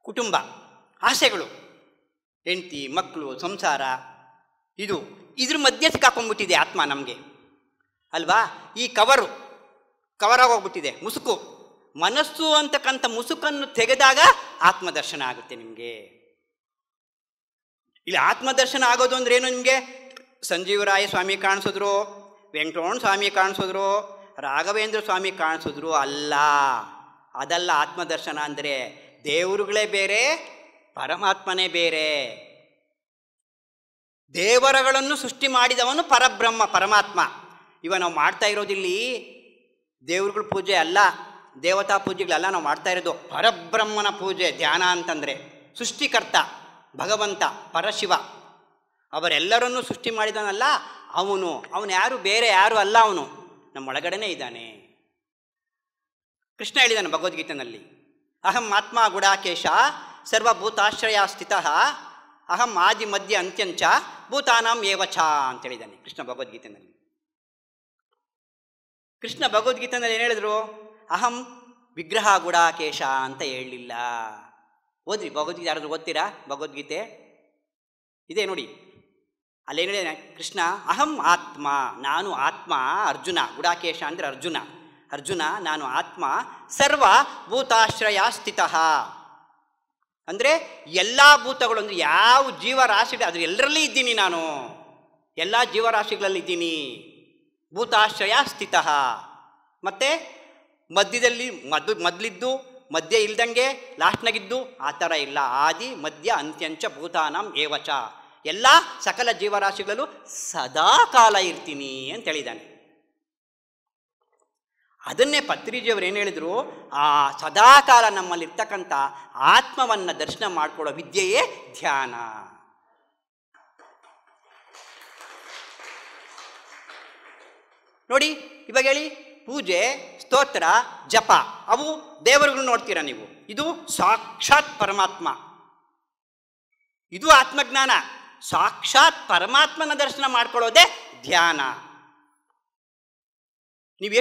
ಕುಟುಂಬ, ಆಸೆಗಳು, ಹೆಂಡತಿ ಮಕ್ಕಳು, ಸಂಸಾರ. ಇದ್ರ ಮಧ್ಯೆ ಸಿಕ್ಕಾಕೊಂಡ್ಬಿಟ್ಟಿದೆ ಆತ್ಮ ನಮಗೆ ಅಲ್ವಾ? ಈ ಕವರಾಗೋಗ್ಬಿಟ್ಟಿದೆ, ಮುಸುಕು. ಮನಸ್ಸು ಅಂತಕ್ಕಂಥ ಮುಸುಕನ್ನು ತೆಗೆದಾಗ ಆತ್ಮದರ್ಶನ ಆಗುತ್ತೆ ನಿಮಗೆ. ಇಲ್ಲಿ ಆತ್ಮದರ್ಶನ ಆಗೋದು ಅಂದ್ರೆ ಏನು? ನಿಮಗೆ ಸಂಜೀವರಾಯ ಸ್ವಾಮಿ ಕಾಣಿಸಿದ್ರು, ವೆಂಕಟರಮಣ ಸ್ವಾಮಿ ಕಾಣಿಸಿದ್ರು, ರಾಘವೇಂದ್ರ ಸ್ವಾಮಿ ಕಾಣಿಸಿದ್ರು ಅಲ್ಲ. ಅದಲ್ಲ ಆತ್ಮದರ್ಶನ ಅಂದರೆ. ದೇವರುಗಳೇ ಬೇರೆ, ಪರಮಾತ್ಮನೇ ಬೇರೆ. ದೇವರುಗಳನ್ನು ಸೃಷ್ಟಿ ಮಾಡಿದವನು ಪರಬ್ರಹ್ಮ, ಪರಮಾತ್ಮ. ಇವ ನಾವು ಮಾಡ್ತಾ ಇರೋದಿಲ್ಲಿ ದೇವರುಗಳ ಪೂಜೆ ಅಲ್ಲ, ದೇವತಾ ಪೂಜೆಗಳಲ್ಲ ನಾವು ಮಾಡ್ತಾ ಇರೋದು. ಪರಬ್ರಹ್ಮನ ಪೂಜೆ. ಧ್ಯಾನ ಅಂತಂದರೆ ಸೃಷ್ಟಿಕರ್ತ ಭಗವಂತ ಪರಶಿವ, ಅವರೆಲ್ಲರನ್ನೂ ಸೃಷ್ಟಿ ಮಾಡಿದನಲ್ಲ ಅವನು ಯಾರು ಬೇರೆ ಯಾರು ಅಲ್ಲ, ಅವನು ನಮ್ಮೊಳಗಡೆನೇ ಇದ್ದಾನೆ. ಕೃಷ್ಣ ಹೇಳಿದಾನೆ ಭಗವದ್ಗೀತೆಯಲ್ಲಿ, ಅಹಂ ಆತ್ಮ ಗುಡಾಕೇಶ ಸರ್ವಭೂತಾಶ್ರಯ ಸ್ಥಿತಃ ಅಹಂ ಆದಿ ಮಧ್ಯ ಅಂತ್ಯಂಚ ಭೂತಾನಾಂ ಏವಚ ಅಂತೇಳಿದ್ದಾನೆ ಕೃಷ್ಣ ಭಗವದ್ಗೀತೆಯಲ್ಲಿ. ಕೃಷ್ಣ ಭಗವದ್ಗೀತೆಯಲ್ಲಿ ಏನು ಹೇಳಿದ್ರು? ಅಹಂ ವಿಗ್ರಹ ಗುಡಾಕೇಶ ಅಂತ ಹೇಳಲಿಲ್ಲ. ಓದ್ರಿ ಭಗವದ್ಗೀತೆ, ಯಾರಾದ್ರೂ ಓದ್ತೀರಾ ಭಗವದ್ಗೀತೆ? ಇದೆ ನೋಡಿ, ಅಲ್ಲೇನು ಹೇಳಿದ ಕೃಷ್ಣ? ಅಹಂ ಆತ್ಮ, ನಾನು ಆತ್ಮ. ಅರ್ಜುನ, ಗುಡಾಕೇಶ ಅಂದರೆ ಅರ್ಜುನ ನಾನು ಆತ್ಮ. ಸರ್ವ ಭೂತಾಶ್ರಯ ಸ್ಥಿತಃ ಅಂದರೆ ಎಲ್ಲ ಭೂತಗಳು, ಅಂದರೆ ಯಾವ ಜೀವರಾಶಿಗಳು ಅದ್ರ ಎಲ್ಲರಲ್ಲಿ ಇದ್ದೀನಿ ನಾನು, ಎಲ್ಲ ಜೀವರಾಶಿಗಳಲ್ಲಿ ಇದ್ದೀನಿ. ಭೂತಾಶ್ರಯ ಸ್ಥಿತಃ. ಮತ್ತು ಮಧ್ಯದಲ್ಲಿ ಮೊದಲಿದ್ದು ಮಧ್ಯ ಇಲ್ದಂಗೆ ಲಾಸ್ಟ್ನಾಗಿದ್ದು ಆ ಥರ ಇಲ್ಲ. ಆದಿ ಮಧ್ಯ ಅಂತ್ಯಂಚ ಭೂತಾನಾಂ ಏವಚ, ಎಲ್ಲ ಸಕಲ ಜೀವರಾಶಿಗಳಲ್ಲೂ ಸದಾ ಕಾಲ ಇರ್ತೀನಿ ಅಂತ ಹೇಳಿದ್ದಾನೆ. ಅದನ್ನೇ ಪತ್ರಿಜಿಯವರು ಏನು ಹೇಳಿದರು? ಆ ಸದಾಕಾಲ ನಮ್ಮಲ್ಲಿರ್ತಕ್ಕಂಥ ಆತ್ಮವನ್ನು ದರ್ಶನ ಮಾಡಿಕೊಳ್ಳೋ ವಿದ್ಯೆಯೇ ಧ್ಯಾನ. ನೋಡಿ, ಇವಾಗ ಹೇಳಿ, ಪೂಜೆ, ಸ್ತೋತ್ರ, ಜಪ, ಅವು ದೇವರುಗಳು ನೋಡ್ತೀರಾ ನೀವು. ಇದು ಸಾಕ್ಷಾತ್ ಪರಮಾತ್ಮ, ಇದು ಆತ್ಮಜ್ಞಾನ. ಸಾಕ್ಷಾತ್ ಪರಮಾತ್ಮನ ದರ್ಶನ ಮಾಡ್ಕೊಳ್ಳೋದೇ ಧ್ಯಾನ. ನೀವು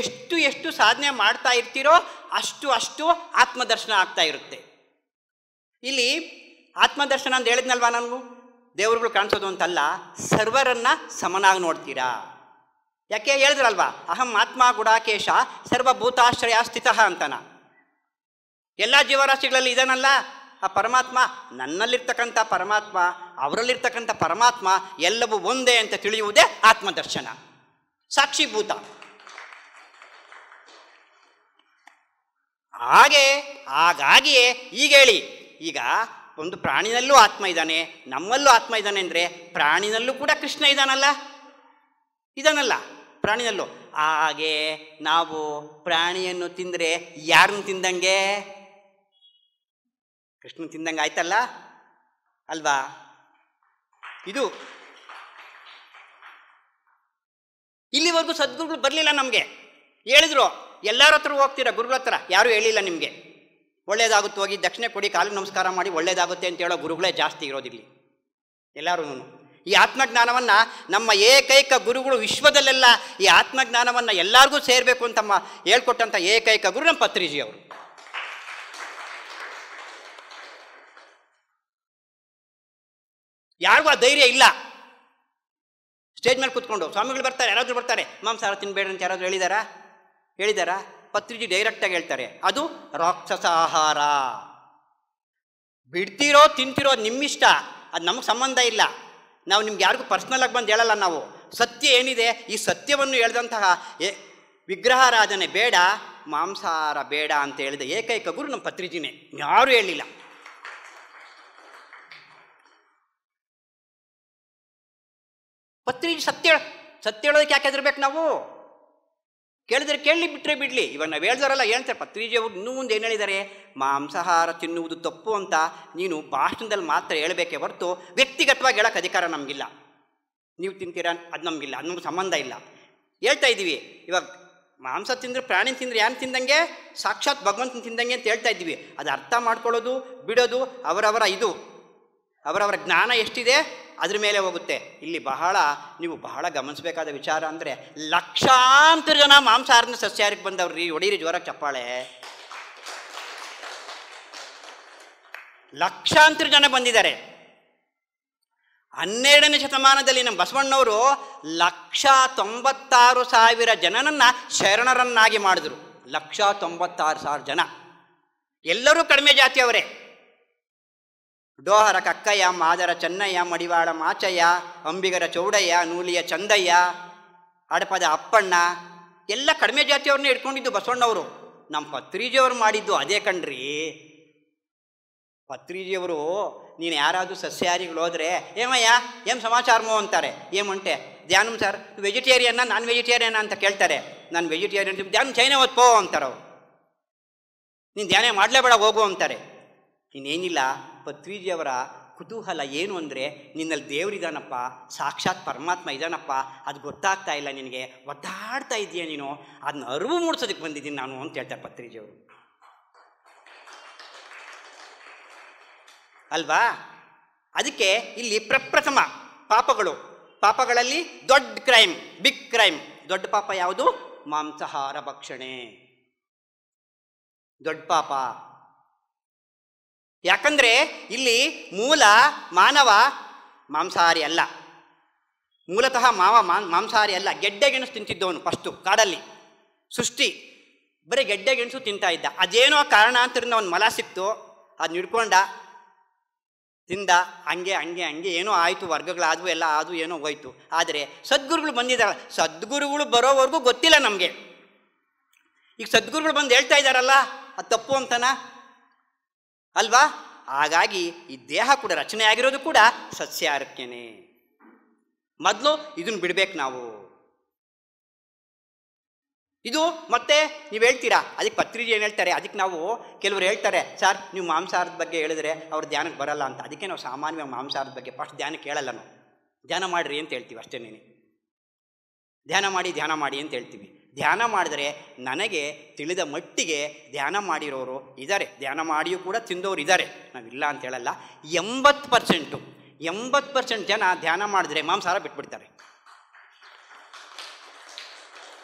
ಎಷ್ಟು ಸಾಧನೆ ಮಾಡ್ತಾ ಇರ್ತೀರೋ ಅಷ್ಟು ಆತ್ಮದರ್ಶನ ಆಗ್ತಾ ಇರುತ್ತೆ. ಇಲ್ಲಿ ಆತ್ಮದರ್ಶನ ಅಂತ ಹೇಳಿದ್ನಲ್ವಾ ನಾನು, ದೇವರುಗಳು ಕಾಣಿಸೋದು ಅಂತಲ್ಲ, ಸರ್ವರನ್ನ ಸಮನಾಗಿ ನೋಡ್ತೀರಾ. ಯಾಕೆ ಹೇಳಿದ್ರಲ್ವಾ? ಅಹಂ ಆತ್ಮ ಗುಡಾಕೇಶ ಸರ್ವಭೂತಾಶ್ರಯ ಸ್ಥಿತಃ ಅಂತನ. ಎಲ್ಲ ಜೀವರಾಶಿಗಳಲ್ಲಿ ಇದನ್ನಲ್ಲ ಆ ಪರಮಾತ್ಮ, ನನ್ನಲ್ಲಿರ್ತಕ್ಕಂಥ ಪರಮಾತ್ಮ, ಅವರಲ್ಲಿರ್ತಕ್ಕಂಥ ಪರಮಾತ್ಮ ಎಲ್ಲವೂ ಒಂದೇ ಅಂತ ತಿಳಿಯುವುದೇ ಆತ್ಮದರ್ಶನ, ಸಾಕ್ಷಿಭೂತ. ಹಾಗಾಗಿಯೇ ಈಗ ಹೇಳಿ, ಈಗ ಒಂದು ಪ್ರಾಣಿನಲ್ಲೂ ಆತ್ಮ ಇದ್ದಾನೆ, ನಮ್ಮಲ್ಲೂ ಆತ್ಮ ಇದ್ದಾನೆ ಅಂದರೆ ಪ್ರಾಣಿನಲ್ಲೂ ಕೂಡ ಕೃಷ್ಣ ಇದಾನಲ್ಲ ಪ್ರಾಣಿನಲ್ಲೂ. ಹಾಗೆ ನಾವು ಪ್ರಾಣಿಯನ್ನು ತಿಂದರೆ ಯಾರನ್ನು ತಿಂದಂಗೆ? ಕೃಷ್ಣನ್ ತಿಂದಂಗೆ ಆಯ್ತಲ್ಲ ಅಲ್ವಾ? ಇದು ಇಲ್ಲಿವರೆಗೂ ಸದ್ಗುರುಗಳು ಬರಲಿಲ್ಲ ನಮಗೆ. ಹೇಳಿದ್ರು ಎಲ್ಲರ ಹತ್ರ ಹೋಗ್ತೀರಾ ಗುರುಗಳ ಹತ್ರ, ಯಾರೂ ಹೇಳಿಲ್ಲ ನಿಮಗೆ ಒಳ್ಳೇದಾಗುತ್ತೆ, ಹೋಗಿ ದಕ್ಷಿಣೆ ಕೊಡಿ, ಕಾಲಿಗೆ ನಮಸ್ಕಾರ ಮಾಡಿ ಒಳ್ಳೇದಾಗುತ್ತೆ ಅಂತ ಹೇಳೋ ಗುರುಗಳೇ ಜಾಸ್ತಿ ಇರೋದಿಲ್ಲಿ. ಎಲ್ಲರೂ. ಈ ಆತ್ಮಜ್ಞಾನವನ್ನು ನಮ್ಮ ಏಕೈಕ ಗುರುಗಳು ವಿಶ್ವದಲ್ಲೆಲ್ಲ ಈ ಆತ್ಮಜ್ಞಾನವನ್ನು ಎಲ್ಲರಿಗೂ ಸೇರಬೇಕು ಅಂತ ಹೇಳ್ಕೊಟ್ಟಂಥ ಏಕೈಕ ಗುರು ನಮ್ಮ ಪತ್ರಿಜಿ ಅವರು. ಯಾರಿಗೂ ಆ ಧೈರ್ಯ ಇಲ್ಲ. ಸ್ಟೇಜ್ ಮೇಲೆ ಕೂತ್ಕೊಂಡು ಸ್ವಾಮಿಗಳು ಬರ್ತಾರೆ, ಯಾರಾದರೂ ಬರ್ತಾರೆ, ಮಾಂಸಾಹಾರ ತಿನ್ಬೇಡ್ರಿ ಅಂತ ಯಾರಾದರೂ ಹೇಳಿದಾರಾ? ಪತ್ರಿಜಿ ಡೈರೆಕ್ಟಾಗಿ ಹೇಳ್ತಾರೆ, ಅದು ರಾಕ್ಷಸ ಆಹಾರ. ಬಿಡ್ತಿರೋ ತಿಂತಿರೋ ನಿಮ್ಮಿಷ್ಟ, ಅದು ನಮಗೆ ಸಂಬಂಧ ಇಲ್ಲ. ನಾವು ನಿಮ್ಗೆ ಯಾರಿಗೂ ಪರ್ಸ್ನಲಾಗಿ ಬಂದು ಹೇಳಲ್ಲ. ನಾವು ಸತ್ಯ ಏನಿದೆ ಈ ಸತ್ಯವನ್ನು ಹೇಳಿದಂತಹ ವಿಗ್ರಹಾರಾಧನೆ ಬೇಡ, ಮಾಂಸಾಹಾರ ಬೇಡ ಅಂತ ಹೇಳಿದ ಏಕೈಕ ಗುರು ನಮ್ಮ ಪತ್ರಿಜಿನೇ, ಯಾರೂ ಹೇಳಿಲ್ಲ. ಪತ್ರಿಜಿ ಸತ್ಯ ಹೇಳೋದಕ್ಕೆ ಯಾಕೆ ಹೆದರ್ಬೇಕು ನಾವು? ಕೇಳಿದ್ರೆ ಕೇಳಲಿ, ಬಿಟ್ಟರೆ ಬಿಡಲಿ. ಇವಾಗ ನಾವು ಹೇಳ್ದಾರಲ್ಲ ಹೇಳ್ತಾರೆ, ಪತ್ರಿಜಿ ಅವರು ಇನ್ನೂ ಮುಂದೆ ಏನು ಹೇಳಿದ್ದಾರೆ, ಮಾಂಸಾಹಾರ ತಿನ್ನುವುದು ತಪ್ಪು ಅಂತ ನೀನು ಭಾಷಣದಲ್ಲಿ ಮಾತ್ರ ಹೇಳಬೇಕೇ ಹೊರತು ವ್ಯಕ್ತಿಗತವಾಗಿ ಹೇಳೋಕ್ಕೆ ಅಧಿಕಾರ ನಮಗಿಲ್ಲ. ನೀವು ತಿಂತೀರಾ ಅದು ನಮಗಿಲ್ಲ, ಅದು ನಮ್ಗೆ ಸಂಬಂಧ ಇಲ್ಲ. ಹೇಳ್ತಾ ಇದ್ದೀವಿ, ಇವಾಗ ಮಾಂಸ ತಿಂದರೆ ಪ್ರಾಣಿ ತಿಂದರೆ ಯಾರು ತಿಂದಂಗೆ, ಸಾಕ್ಷಾತ್ ಭಗವಂತನ ತಿಂದಂಗೆ ಅಂತ ಹೇಳ್ತಾ ಇದ್ದೀವಿ. ಅದು ಅರ್ಥ ಮಾಡ್ಕೊಳ್ಳೋದು ಬಿಡೋದು ಅವರವರ ಜ್ಞಾನ ಎಷ್ಟಿದೆ ಅದ್ರ ಮೇಲೆ ಹೋಗುತ್ತೆ. ಇಲ್ಲಿ ನೀವು ಬಹಳ ಗಮನಿಸಬೇಕಾದ ವಿಚಾರ ಅಂದರೆ, ಲಕ್ಷಾಂತರ ಜನ ಮಾಂಸಾಹಾರನ ಸಸ್ಯಾಹಾರಕ್ಕೆ ಬಂದವ್ರಿ. ಹೊಡೀರಿ ಜೋರಾಗಿ ಚಪ್ಪಾಳೆ. ಲಕ್ಷಾಂತರ ಜನ ಬಂದಿದ್ದಾರೆ. 12ನೇ ಶತಮಾನದಲ್ಲಿ ನಮ್ಮ ಬಸವಣ್ಣವರು 1,96,000 ಜನನನ್ನು ಶರಣರನ್ನಾಗಿ ಮಾಡಿದ್ರು. 1,96,000 ಜನ. ಎಲ್ಲರೂ ಕಡಿಮೆ ಜಾತಿಯವರೇ. ಡೋಹರ ಕಕ್ಕಯ್ಯ, ಮಾದರ ಚೆನ್ನಯ್ಯ, ಮಡಿವಾಳ ಮಾಚಯ್ಯ, ಅಂಬಿಗರ ಚೌಡಯ್ಯ, ನೂಲಿಯ ಚಂದಯ್ಯ, ಅಡಪದ ಅಪ್ಪಣ್ಣ, ಎಲ್ಲ ಕಡಿಮೆ ಜಾತಿಯವ್ರನ್ನೇ ಇಟ್ಕೊಂಡಿದ್ದು ಬಸವಣ್ಣವರು. ನಮ್ಮ ಪತ್ರಿಜಿಯವರು ಮಾಡಿದ್ದು ಅದೇ ಕಣ್ರಿ. ಪತ್ರಿಜಿಯವರು ನೀನು ಯಾರಾದರೂ ಸಸ್ಯಾಹಾರಿಗಳು ಹೋದರೆ, ಏಮಯ್ಯ ಏನು ಸಮಾಚಾರಮೋ ಅಂತಾರೆ. ಏಮಂಟೆ ಧ್ಯಾನಂ ಸರ್, ವೆಜಿಟೇರಿಯನ್ನ ನಾನ್ ವೆಜಿಟೇರಿಯನ್ ಅಂತ ಕೇಳ್ತಾರೆ. ನಾನು ವೆಜಿಟೇರಿಯನ್, ಧ್ಯಾನ ಚೈನೆ ಓದ್ಪೋ ಅಂತಾರೆ ಅವರು. ನೀನು ಧ್ಯಾನ ಮಾಡಲೇಬೇಡ ಹೋಗು ಅಂತಾರೆ. ಇನ್ನೇನಿಲ್ಲ, ಪತ್ರಿಜಿಯವರ ಕುತೂಹಲ ಏನು ಅಂದರೆ, ನಿನ್ನಲ್ಲಿ ದೇವರಿದ್ದಾನಪ್ಪ, ಸಾಕ್ಷಾತ್ ಪರಮಾತ್ಮ ಇದ್ದಾನಪ್ಪ, ಅದು ಗೊತ್ತಾಗ್ತಾ ಇಲ್ಲ ನಿನಗೆ, ಒದ್ದಾಡ್ತಾ ಇದೆಯಾ ನೀನು, ಅದನ್ನ ಅರಿವು ಮೂಡಿಸೋದಕ್ಕೆ ಬಂದಿದ್ದೀನಿ ನಾನು ಅಂತ ಹೇಳ್ತಾರೆ ಪತ್ರಿಜಿಯವರು. ಅಲ್ವಾ? ಅದಕ್ಕೆ ಇಲ್ಲಿ ಪ್ರಪ್ರಥಮ ಪಾಪಗಳಲ್ಲಿ ದೊಡ್ಡ ಕ್ರೈಮ್, ಬಿಗ್ ಕ್ರೈಮ್, ದೊಡ್ಡ ಪಾಪ ಯಾವುದು? ಮಾಂಸಾಹಾರ ಭಕ್ಷಣೆ ದೊಡ್ಡ ಪಾಪ. ಯಾಕಂದರೆ ಇಲ್ಲಿ ಮೂಲ ಮಾನವ ಮಾಂಸಾಹಾರಿ ಅಲ್ಲ, ಮೂಲತಃ ಮಾಂಸಾಹಾರಿ ಅಲ್ಲ. ಗೆಡ್ಡೆ ಗೆಣಸು ತಿಂತಿದ್ದವನು ಫಸ್ಟು ಕಾಡಲ್ಲಿ. ಸೃಷ್ಟಿ ಬರೀ ಗೆಡ್ಡೆ ಗೆಣಸು ತಿಂತಾ ಇದ್ದ. ಅದೇನೋ ಕಾರಣಾಂತರದಿಂದ ಅವನು ಮಲ ಸಿಕ್ತು, ಅದು ಹಿಡ್ಕೊಂಡ ತಿಂದ. ಹಂಗೆ ಏನೋ ಆಯಿತು, ವರ್ಗಗಳಾದವು, ಎಲ್ಲ ಆದವು, ಏನೋ ಹೋಯ್ತು. ಆದರೆ ಸದ್ಗುರುಗಳು ಬಂದಿದ್ದಾರಲ್ಲ, ಸದ್ಗುರುಗಳು ಬರೋವರೆಗೂ ಗೊತ್ತಿಲ್ಲ ನಮಗೆ. ಈಗ ಸದ್ಗುರುಗಳು ಬಂದು ಹೇಳ್ತಾ ಇದ್ದಾರಲ್ಲ, ಅದು ತಪ್ಪು ಅಂತನಾ ಅಲ್ವಾ? ಹಾಗಾಗಿ ಈ ದೇಹ ಕೂಡ ರಚನೆ ಆಗಿರೋದು ಕೂಡ ಸಸ್ಯಾಹಾರಕ್ಕೇನೆ. ಮೊದಲು ಇದನ್ನು ಬಿಡಬೇಕು ನಾವು. ಇದು ಮತ್ತೆ ನೀವು ಹೇಳ್ತೀರಾ, ಅದಕ್ಕೆ ಪತ್ರಿಜಿ ಏನು ಹೇಳ್ತಾರೆ, ಅದಕ್ಕೆ ನಾವು ಕೆಲವರು ಹೇಳ್ತಾರೆ, ಸರ್ ನೀವು ಮಾಂಸಾಹಾರದ ಬಗ್ಗೆ ಹೇಳಿದ್ರೆ ಅವ್ರು ಧ್ಯಾನಕ್ಕೆ ಬರಲ್ಲ ಅಂತ. ಅದಕ್ಕೆ ನಾವು ಸಾಮಾನ್ಯವಾಗಿ ಮಾಂಸಾಹಾರದ ಬಗ್ಗೆ ಫಸ್ಟ್ ಧ್ಯಾನಕ್ಕೆ ಹೇಳಲ್ಲ. ನಾವು ಧ್ಯಾನ ಮಾಡಿರಿ ಅಂತ ಹೇಳ್ತೀವಿ ಅಷ್ಟೇನೇನೆ. ಧ್ಯಾನ ಮಾಡಿ ಅಂತ ಹೇಳ್ತೀವಿ. ಧ್ಯಾನ ಮಾಡಿದ್ರೆ ನನಗೆ ತಿಳಿದ ಮಟ್ಟಿಗೆ ಧ್ಯಾನ ಮಾಡಿರೋರು ಇದ್ದಾರೆ, ಧ್ಯಾನ ಮಾಡಿಯೂ ಕೂಡ ತಿಂದವರು ಇದ್ದಾರೆ, ನಾವಿಲ್ಲ ಅಂತ ಹೇಳಲ್ಲ. 80% ಜನ ಧ್ಯಾನ ಮಾಡಿದ್ರೆ ಮಾಂಸಾಹಾರ ಬಿಟ್ಬಿಡ್ತಾರೆ.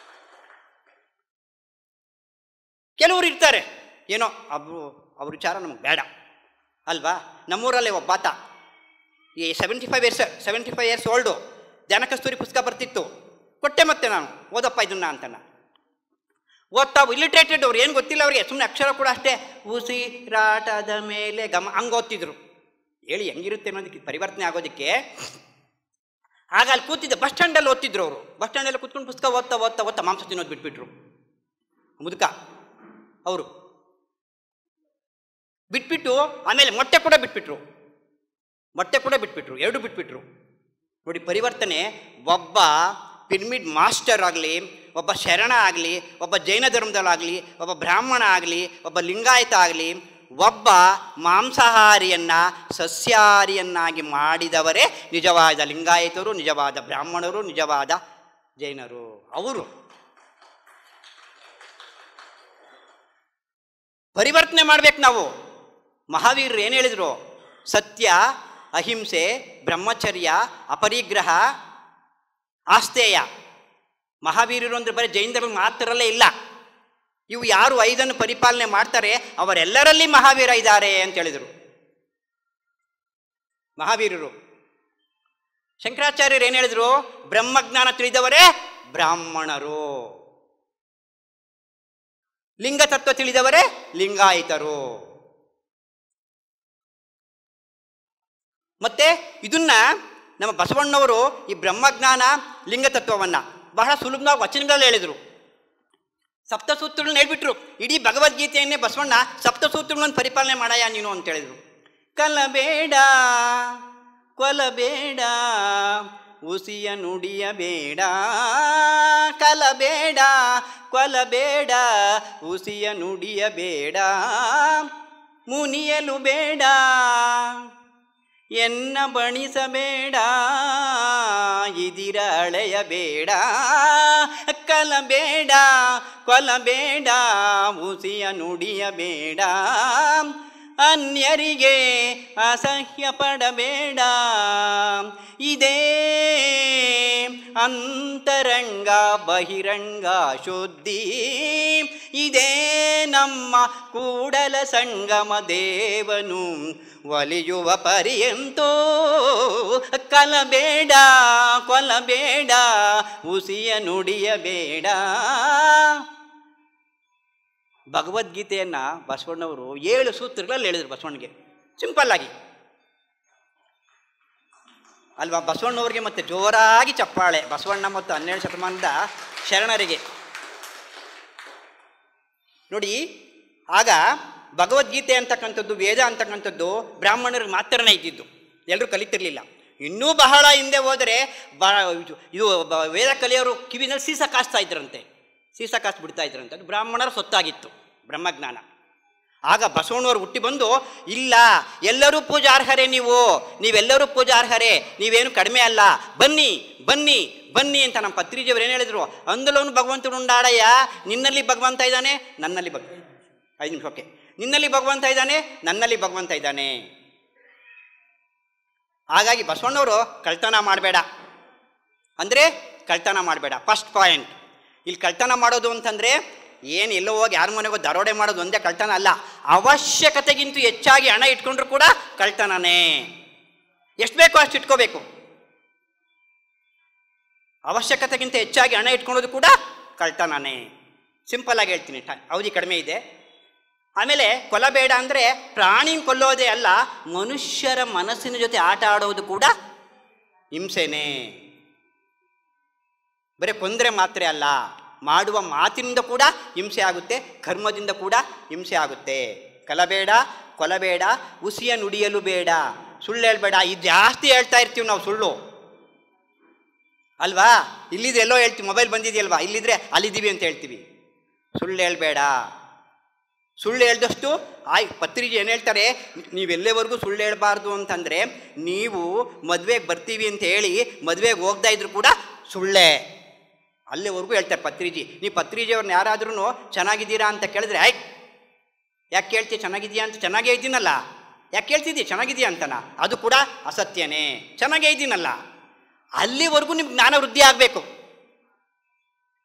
ಕೆಲವರು ಇರ್ತಾರೆ, ಏನೋ ಅವ್ರ ವಿಚಾರ ನಮಗೆ ಬೇಡ ಅಲ್ವಾ. ನಮ್ಮೂರಲ್ಲೇ ಒಬ್ಬಾತ, ಈ 75 ಇಯರ್ಸ್ ಓಲ್ಡು, ಧ್ಯಾನ ಕಸ್ತೂರಿ ಪುಸ್ತಕ ಬರ್ತಿತ್ತು, ಕೊಟ್ಟೆ ಮತ್ತೆ ನಾನು ಓದಪ್ಪ ಇದನ್ನ ಅಂತನ. ಓದ್ತಾ ಇಲ್ಲಿಟ್ರೇಟೆಡ್, ಅವ್ರು ಏನು ಗೊತ್ತಿಲ್ಲ ಅವ್ರಿಗೆ, ಸುಮ್ಮನೆ ಅಕ್ಷರ ಕೂಡ ಅಷ್ಟೇ, ಉಸಿರಾಟದ ಮೇಲೆ ಹಂಗೆ ಓದ್ತಿದ್ರು. ಹೇಳಿ ಹೆಂಗಿರುತ್ತೆ ಅನ್ನೋದಕ್ಕೆ, ಪರಿವರ್ತನೆ ಆಗೋದಕ್ಕೆ. ಆಗ ಅಲ್ಲಿ ಕೂತಿದ್ದೆ, ಬಸ್ ಸ್ಟ್ಯಾಂಡಲ್ಲಿ ಓದ್ತಿದ್ರು ಅವರು. ಬಸ್ ಸ್ಟ್ಯಾಂಡಲ್ಲಿ ಕೂತ್ಕೊಂಡು ಪುಸ್ತಕ ಓದ್ತಾ ಮಾಂಸ ತಿನ್ನೋದು ಬಿಟ್ಬಿಟ್ರು. ಮುದುಕ ಅವರು ಬಿಟ್ಬಿಟ್ಟು ಆಮೇಲೆ ಮೊಟ್ಟೆ ಕೂಡ ಬಿಟ್ಬಿಟ್ರು, ಎರಡು ಬಿಟ್ಬಿಟ್ರು. ನೋಡಿ ಪರಿವರ್ತನೆ. ಒಬ್ಬ ಪಿರಮಿಡ್ ಮಾಸ್ಟರ್ ಆಗಲಿ, ಒಬ್ಬ ಶರಣ ಆಗಲಿ, ಒಬ್ಬ ಜೈನ ಧರ್ಮದಲ್ಲಾಗಲಿ, ಒಬ್ಬ ಬ್ರಾಹ್ಮಣ ಆಗಲಿ, ಒಬ್ಬ ಲಿಂಗಾಯತ ಆಗಲಿ, ಒಬ್ಬ ಮಾಂಸಾಹಾರಿಯನ್ನು ಸಸ್ಯಾಹಾರಿಯನ್ನಾಗಿ ಮಾಡಿದವರೇ ನಿಜವಾದ ಲಿಂಗಾಯತರು, ನಿಜವಾದ ಬ್ರಾಹ್ಮಣರು, ನಿಜವಾದ ಜೈನರು. ಅವರು ಪರಿವರ್ತನೆ ಮಾಡಬೇಕು ನಾವು. ಮಹಾವೀರರು ಏನು ಹೇಳಿದರು? ಸತ್ಯ ಅಹಿಂಸೆ, ಬ್ರಹ್ಮಚರ್ಯ, ಅಪರಿಗ್ರಹ, ಆಸ್ತೇಯ. ಮಹಾವೀರರು ಅಂದರೆ ಬರೀ ಜೈನರಲ್ಲಿ ಮಾತ್ರಲ್ಲೇ ಇಲ್ಲ. ಇವು ಯಾರು 5 ಪರಿಪಾಲನೆ ಮಾಡ್ತಾರೆ ಅವರೆಲ್ಲರಲ್ಲಿ ಮಹಾವೀರ ಇದ್ದಾರೆ ಅಂತ ಹೇಳಿದರು ಮಹಾವೀರರು. ಶಂಕರಾಚಾರ್ಯರು ಏನು ಹೇಳಿದರು? ಬ್ರಹ್ಮಜ್ಞಾನ ತಿಳಿದವರೇ ಬ್ರಾಹ್ಮಣರು, ಲಿಂಗತತ್ವ ತಿಳಿದವರೇ ಲಿಂಗಾಯಿತರು. ಮತ್ತೆ ಇದನ್ನ ನಮ್ಮ ಬಸವಣ್ಣವರು ಈ ಬ್ರಹ್ಮಜ್ಞಾನ ಲಿಂಗತತ್ವವನ್ನು ಬಹಳ ಸುಲಭವಾಗಿ ವಚನಗಳಲ್ಲಿ ಹೇಳಿದರು. ಸಪ್ತಸೂತ್ರಗಳನ್ನ ಹೇಳ್ಬಿಟ್ರು. ಇಡೀ ಭಗವದ್ಗೀತೆಯನ್ನೇ ಬಸವಣ್ಣ ಸಪ್ತಸೂತ್ರಗಳನ್ನು ಪರಿಪಾಲನೆ ಮಾಡಯ್ಯ ನೀನು ಅಂತ ಹೇಳಿದರು. ಕಲಬೇಡ ಕೊಲಬೇಡ ಉಸಿಯ ನುಡಿಯಬೇಡ, ಕಲಬೇಡ ಕೊಲಬೇಡ ಉಸಿಯ ನುಡಿಯಬೇಡ, ಮುನಿಯಲು ಬೇಡ ಎನ್ನ ಬಣಿಸಬೇಡ, ಇದಿರ ಅಳೆಯಬೇಡ, ಕಲಬೇಡ ಕೊಲಬೇಡ ಉಸಿಯ ನುಡಿಯಬೇಡ, ಅನ್ಯರಿಗೆ ಅಸಹ್ಯ ಪಡಬೇಡ, ಇದೇ ಅಂತರಂಗ ಬಹಿರಂಗ ಶುದ್ಧಿ, ಇದೇ ನಮ್ಮ ಕೂಡಲ ಸಂಗಮ ದೇವನು ಒಲಿಯುವ ಪರ್ಯಂತೋ, ಕಲಬೇಡ ಕೊಲಬೇಡ ಉಸಿಯ ನುಡಿಯಬೇಡ. ಭಗವದ್ಗೀತೆಯನ್ನು ಬಸವಣ್ಣವರು 7 ಸೂತ್ರಗಳಲ್ಲಿ ಹೇಳಿದರು ಬಸವಣ್ಣಗೆ, ಸಿಂಪಲ್ಲಾಗಿ ಅಲ್ವಾ. ಬಸವಣ್ಣವ್ರಿಗೆ ಮತ್ತು ಜೋರಾಗಿ ಚಪ್ಪಾಳೆ ಬಸವಣ್ಣ ಮತ್ತು 12ನೇ ಶತಮಾನದ ಶರಣರಿಗೆ. ನೋಡಿ, ಆಗ ಭಗವದ್ಗೀತೆ ಅಂತಕ್ಕಂಥದ್ದು, ವೇದ ಅಂತಕ್ಕಂಥದ್ದು ಬ್ರಾಹ್ಮಣರಿಗೆ ಮಾತ್ರನೇ ಇದ್ದಿದ್ದು, ಎಲ್ಲರೂ ಕಲಿತಿರಲಿಲ್ಲ. ಇನ್ನೂ ಬಹಳ ಹಿಂದೆ ಹೋದರೆ ಇದು ವೇದ ಕಲಿಯೋರು ಕಿವಿನಲ್ಲಿ ಸೀಸ ಕಾಸ್ತಾ ಇದ್ರಂತೆ, ಸೀಸ ಕಾಸು ಬಿಡ್ತಾ ಇದ್ರಂತೆ. ಅದು ಬ್ರಾಹ್ಮಣರ ಸೊತ್ತಾಗಿತ್ತು ಬ್ರಹ್ಮಜ್ಞಾನ. ಆಗ ಬಸವಣ್ಣವರು ಹುಟ್ಟಿ ಬಂದು, ಇಲ್ಲ ಎಲ್ಲರೂ ಪೂಜಾರ್ಹರೇ, ನೀವೆಲ್ಲರೂ ಪೂಜಾರ್ಹರೇ, ನೀವೇನು ಕಡಿಮೆ ಅಲ್ಲ, ಬನ್ನಿ ಬನ್ನಿ ಬನ್ನಿ ಅಂತ ನಮ್ಮ ಪತ್ರಿಜಿಯವರು ಏನು ಹೇಳಿದರು? ಅಂದಲವನು ಭಗವಂತನು ಉಂಡಾಡಯ್ಯ, ನಿನ್ನಲ್ಲಿ ಭಗವಂತ ಇದ್ದಾನೆ, ನನ್ನಲ್ಲಿ 5 ನಿಮಿಷ ಓಕೆ, ನಿನ್ನಲ್ಲಿ ಭಗವಂತ ಇದ್ದಾನೆ, ನನ್ನಲ್ಲಿ ಭಗವಂತ ಇದ್ದಾನೆ. ಹಾಗಾಗಿ ಬಸವಣ್ಣವರು ಕಳ್ತನ ಮಾಡಬೇಡ ಅಂದರೆ ಕಳ್ತನ ಮಾಡಬೇಡ. First point. ಇಲ್ಲಿ ಕಳ್ತನ ಮಾಡೋದು ಅಂತಂದರೆ ಏನು ಎಲ್ಲೋ ಹೋಗಿ ಯಾರ ಮನೆಗೋ ದರೋಡೆ ಮಾಡೋದು ಒಂದೇ ಕಳ್ತನ ಅಲ್ಲ, ಅವಶ್ಯಕತೆಗಿಂತ ಹೆಚ್ಚಾಗಿ ಹಣ ಇಟ್ಕೊಂಡ್ರು ಕೂಡ ಕಳ್ತನನೇ. ಎಷ್ಟು ಬೇಕೋ ಅಷ್ಟು ಇಟ್ಕೋಬೇಕು. ಅವಶ್ಯಕತೆಗಿಂತ ಹೆಚ್ಚಾಗಿ ಹಣ ಇಟ್ಕೊಳ್ಳೋದು ಕೂಡ ಕಳ್ತನನೇ. ಸಿಂಪಲ್ಲಾಗಿ ಹೇಳ್ತೀನಿ, ಅವಧಿ ಕಡಿಮೆ ಇದೆ. ಆಮೇಲೆ ಕೊಲ್ಲಬೇಡ ಅಂದರೆ ಪ್ರಾಣಿ ಕೊಲ್ಲೋದೇ ಅಲ್ಲ, ಮನುಷ್ಯರ ಮನಸ್ಸಿನ ಜೊತೆ ಆಟ ಆಡೋದು ಕೂಡ ಹಿಂಸೆನೇ. ಬರೀ ಕೊಂದರೆ ಮಾತ್ರ ಅಲ್ಲ, ಮಾಡುವ ಮಾತಿನಿಂದ ಕೂಡ ಹಿಂಸೆ ಆಗುತ್ತೆ, ಕರ್ಮದಿಂದ ಕೂಡ ಹಿಂಸೆ ಆಗುತ್ತೆ. ಕಲಬೇಡ ಕೊಲಬೇಡ ಉಸಿಯ ನುಡಿಯಲು ಬೇಡ, ಸುಳ್ಳು ಹೇಳ್ಬೇಡ. ಇದು ಜಾಸ್ತಿ ಹೇಳ್ತಾ ಇರ್ತೀವಿ ನಾವು ಸುಳ್ಳು ಅಲ್ವಾ. ಇಲ್ಲಿದ್ರೆ ಎಲ್ಲೋ ಹೇಳ್ತೀವಿ, ಮೊಬೈಲ್ ಬಂದಿದೆಯಲ್ವಾ, ಇಲ್ಲಿದ್ರೆ ಅಲ್ಲಿದ್ದೀವಿ ಅಂತ ಹೇಳ್ತೀವಿ. ಸುಳ್ಳು ಹೇಳ್ಬೇಡ. ಸುಳ್ಳು ಹೇಳ್ದಷ್ಟು ಪತ್ರಿಕೆ ಏನು ಹೇಳ್ತಾರೆ, ನೀವೆಲ್ಲೇವರೆಗೂ ಸುಳ್ಳು ಹೇಳಬಾರ್ದು ಅಂತಂದರೆ, ನೀವು ಮದುವೆಗೆ ಬರ್ತೀವಿ ಅಂತ ಹೇಳಿ ಮದುವೆಗೆ ಹೋಗ್ತಾ ಇದ್ರು ಕೂಡ ಸುಳ್ಳೇ. ಅಲ್ಲಿವರೆಗೂ ಹೇಳ್ತಾರೆ ಪತ್ರಿಜಿ. ನೀವು ಪತ್ರಿಜಿಯವ್ರನ್ನ ಯಾರಾದ್ರೂ ಚೆನ್ನಾಗಿದ್ದೀರಾ ಅಂತ ಕೇಳಿದ್ರೆ, ಯಾಕೆ ಕೇಳ್ತೀಯ ಚೆನ್ನಾಗಿದೆಯಾ ಅಂತ? ಚೆನ್ನಾಗೇ ಇದ್ದೀನಲ್ಲ, ಯಾಕೆ ಕೇಳ್ತಿದ್ದೀಯ ಚೆನ್ನಾಗಿದೆಯಾ ಅಂತನಾ? ಅದು ಕೂಡ ಅಸತ್ಯನೇ. ಚೆನ್ನಾಗೇ ಇದ್ದೀನಲ್ಲ. ಅಲ್ಲಿವರೆಗೂ ನಿಮ್ಗೆ ಜ್ಞಾನ ವೃದ್ಧಿ ಆಗಬೇಕು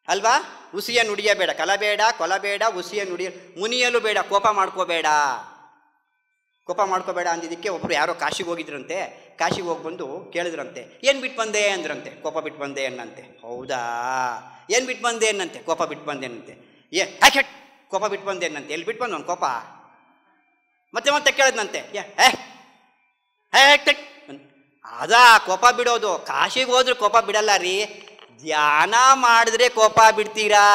ಅಲ್ವಾ. ಉಸಿಯ ನುಡಿಯಬೇಡ, ಕಲಬೇಡ ಕೊಲಬೇಡ ಉಸಿಯ ನುಡಿಯ, ಮುನಿಯಲು ಬೇಡ, ಕೋಪ ಮಾಡ್ಕೋಬೇಡ. ಕೋಪ ಮಾಡ್ಕೋಬೇಡ ಅಂದಿದ್ದಕ್ಕೆ ಒಬ್ಬರು ಯಾರೋ ಕಾಶಿಗೆ ಹೋಗಿದ್ರಂತೆ. ಕಾಶಿಗೆ ಹೋಗಿ ಬಂದು ಕೇಳಿದ್ರಂತೆ, ಏನು ಬಿಟ್ಟು ಬಂದೆ ಅಂದ್ರಂತೆ. ಕೋಪ ಬಿಟ್ಟು ಬಂದೆ ಅನ್ನಂತೆ. ಹೌದಾ, ಏನು ಬಿಟ್ಟು ಬಂದೆ ಅನ್ನಂತೆ. ಕೋಪ ಬಿಟ್ಟು ಬಂದೆ ಅನ್ನಂತೆ. ಯಾಕೆ ಕೋಪ ಬಿಟ್ಟು ಬಂದೆ ಅನ್ನಂತೆ. ಎಲ್ಲಿ ಬಿಟ್ಟು ಬಂದು ಕೋಪ? ಮತ್ತೆ ಮತ್ತೆ ಕೇಳಿದ್ನಂತೆ, ಅದಾ ಕೋಪ ಬಿಡೋದು. ಕಾಶಿಗೆ ಹೋದ್ರೆ ಕೋಪ ಬಿಡಲ್ಲ ರೀ, ಧ್ಯಾನ ಮಾಡಿದ್ರೆ ಕೋಪ ಬಿಡ್ತೀರಾ.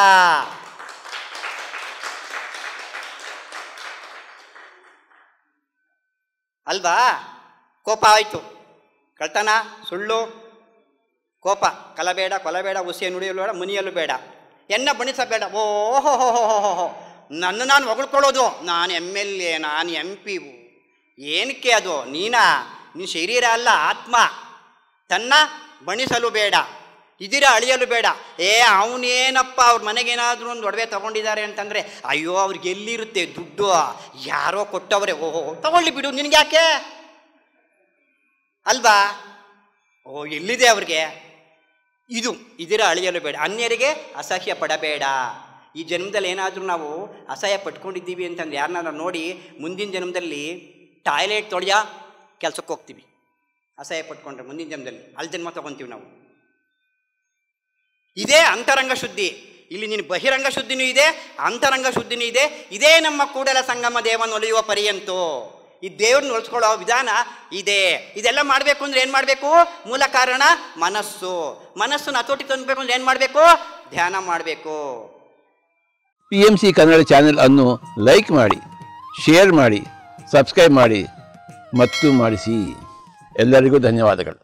ಅಲ್ವಾ. ಕೋಪ ಆಯಿತು, ಕಳ್ತನ, ಸುಳ್ಳು, ಕೋಪ. ಕಲಬೇಡ ಕೊಲಬೇಡ ಉಸಿಯ ನುಡಿಯಲು ಬೇಡ, ಮುನಿಯಲು ಬೇಡ, ಎನ್ನ ಬಣಿಸಬೇಡ. ಓಹೋ, ನನ್ನ ನಾನು ಹೊಗಳ್ಕೊಳ್ಳೋದು, ನಾನು MLA, ನಾನು MP, ಏನಕ್ಕೆ ಅದು? ನೀನ ಶರೀರ ಅಲ್ಲ, ಆತ್ಮ. ತನ್ನ ಬಣಿಸಲು ಬೇಡ, ಇದಿರ ಅಳಿಯಲು ಬೇಡ. ಅವನೇನಪ್ಪ ಅವ್ರ ಮನೆಗೇನಾದರೂ ಒಂದು ಒಡವೆ ತೊಗೊಂಡಿದ್ದಾರೆ ಅಂತಂದರೆ, ಅಯ್ಯೋ ಅವ್ರಿಗೆ ಎಲ್ಲಿರುತ್ತೆ ದುಡ್ಡು, ಯಾರೋ ಕೊಟ್ಟವ್ರೆ, ಓಹೋ ತಗೊಳ್ಳಿ ಬಿಡು, ನಿನಗ್ಯಾಕೆ? ಅಲ್ವಾ? ಓ, ಎಲ್ಲಿದೆ ಅವ್ರಿಗೆ? ಇದರ ಅಳಿಯಲು ಬೇಡ, ಅನ್ಯರಿಗೆ ಅಸಹ್ಯ ಪಡಬೇಡ. ಈ ಜನ್ಮದಲ್ಲಿ ಏನಾದರೂ ನಾವು ಅಸಹ್ಯ ಪಟ್ಕೊಂಡಿದ್ದೀವಿ ಅಂತಂದ್ರೆ ಯಾರನ್ನ ನೋಡಿ ಮುಂದಿನ ಜನ್ಮದಲ್ಲಿ ಟಾಯ್ಲೆಟ್ ತೊಳೆಯ ಕೆಲಸಕ್ಕೆ ಹೋಗ್ತೀವಿ. ಅಸಹ್ಯ ಪಟ್ಕೊಂಡ್ರೆ ಮುಂದಿನ ಜನ್ಮದಲ್ಲಿ ಅಲ್ಲಿ ಜನ್ಮ ತಗೊತೀವಿ ನಾವು. ಇದೇ ಅಂತರಂಗ ಶುದ್ಧಿ. ಇಲ್ಲಿ ನೀನು ಬಹಿರಂಗ ಶುದ್ಧಿನೂ ಇದೆ, ಅಂತರಂಗ ಶುದ್ಧಿನೂ ಇದೆ. ಇದೇ ನಮ್ಮ ಕೂಡಲ ಸಂಗಮ ದೇವನ ಒಲಿಯುವ ಪರ್ಯಂತೂ ಈ ದೇವ್ರನ್ನ ಒಲಿಸ್ಕೊಳ್ಳೋ ವಿಧಾನ ಇದೆ. ಇದೆಲ್ಲ ಮಾಡಬೇಕು ಅಂದರೆ ಏನು ಮಾಡಬೇಕು? ಮೂಲ ಕಾರಣ ಮನಸ್ಸನ್ನು ಹತೋಟಿ ತಂದಬೇಕು ಅಂದರೆ ಏನು ಮಾಡಬೇಕು? ಧ್ಯಾನ ಮಾಡಬೇಕು. PMC ಕನ್ನಡ ಚಾನೆಲ್ ಅನ್ನು ಲೈಕ್ ಮಾಡಿ, ಶೇರ್ ಮಾಡಿ, ಸಬ್ಸ್ಕ್ರೈಬ್ ಮಾಡಿ ಮತ್ತು ಮಾಡಿಸಿ. ಎಲ್ಲರಿಗೂ ಧನ್ಯವಾದಗಳು.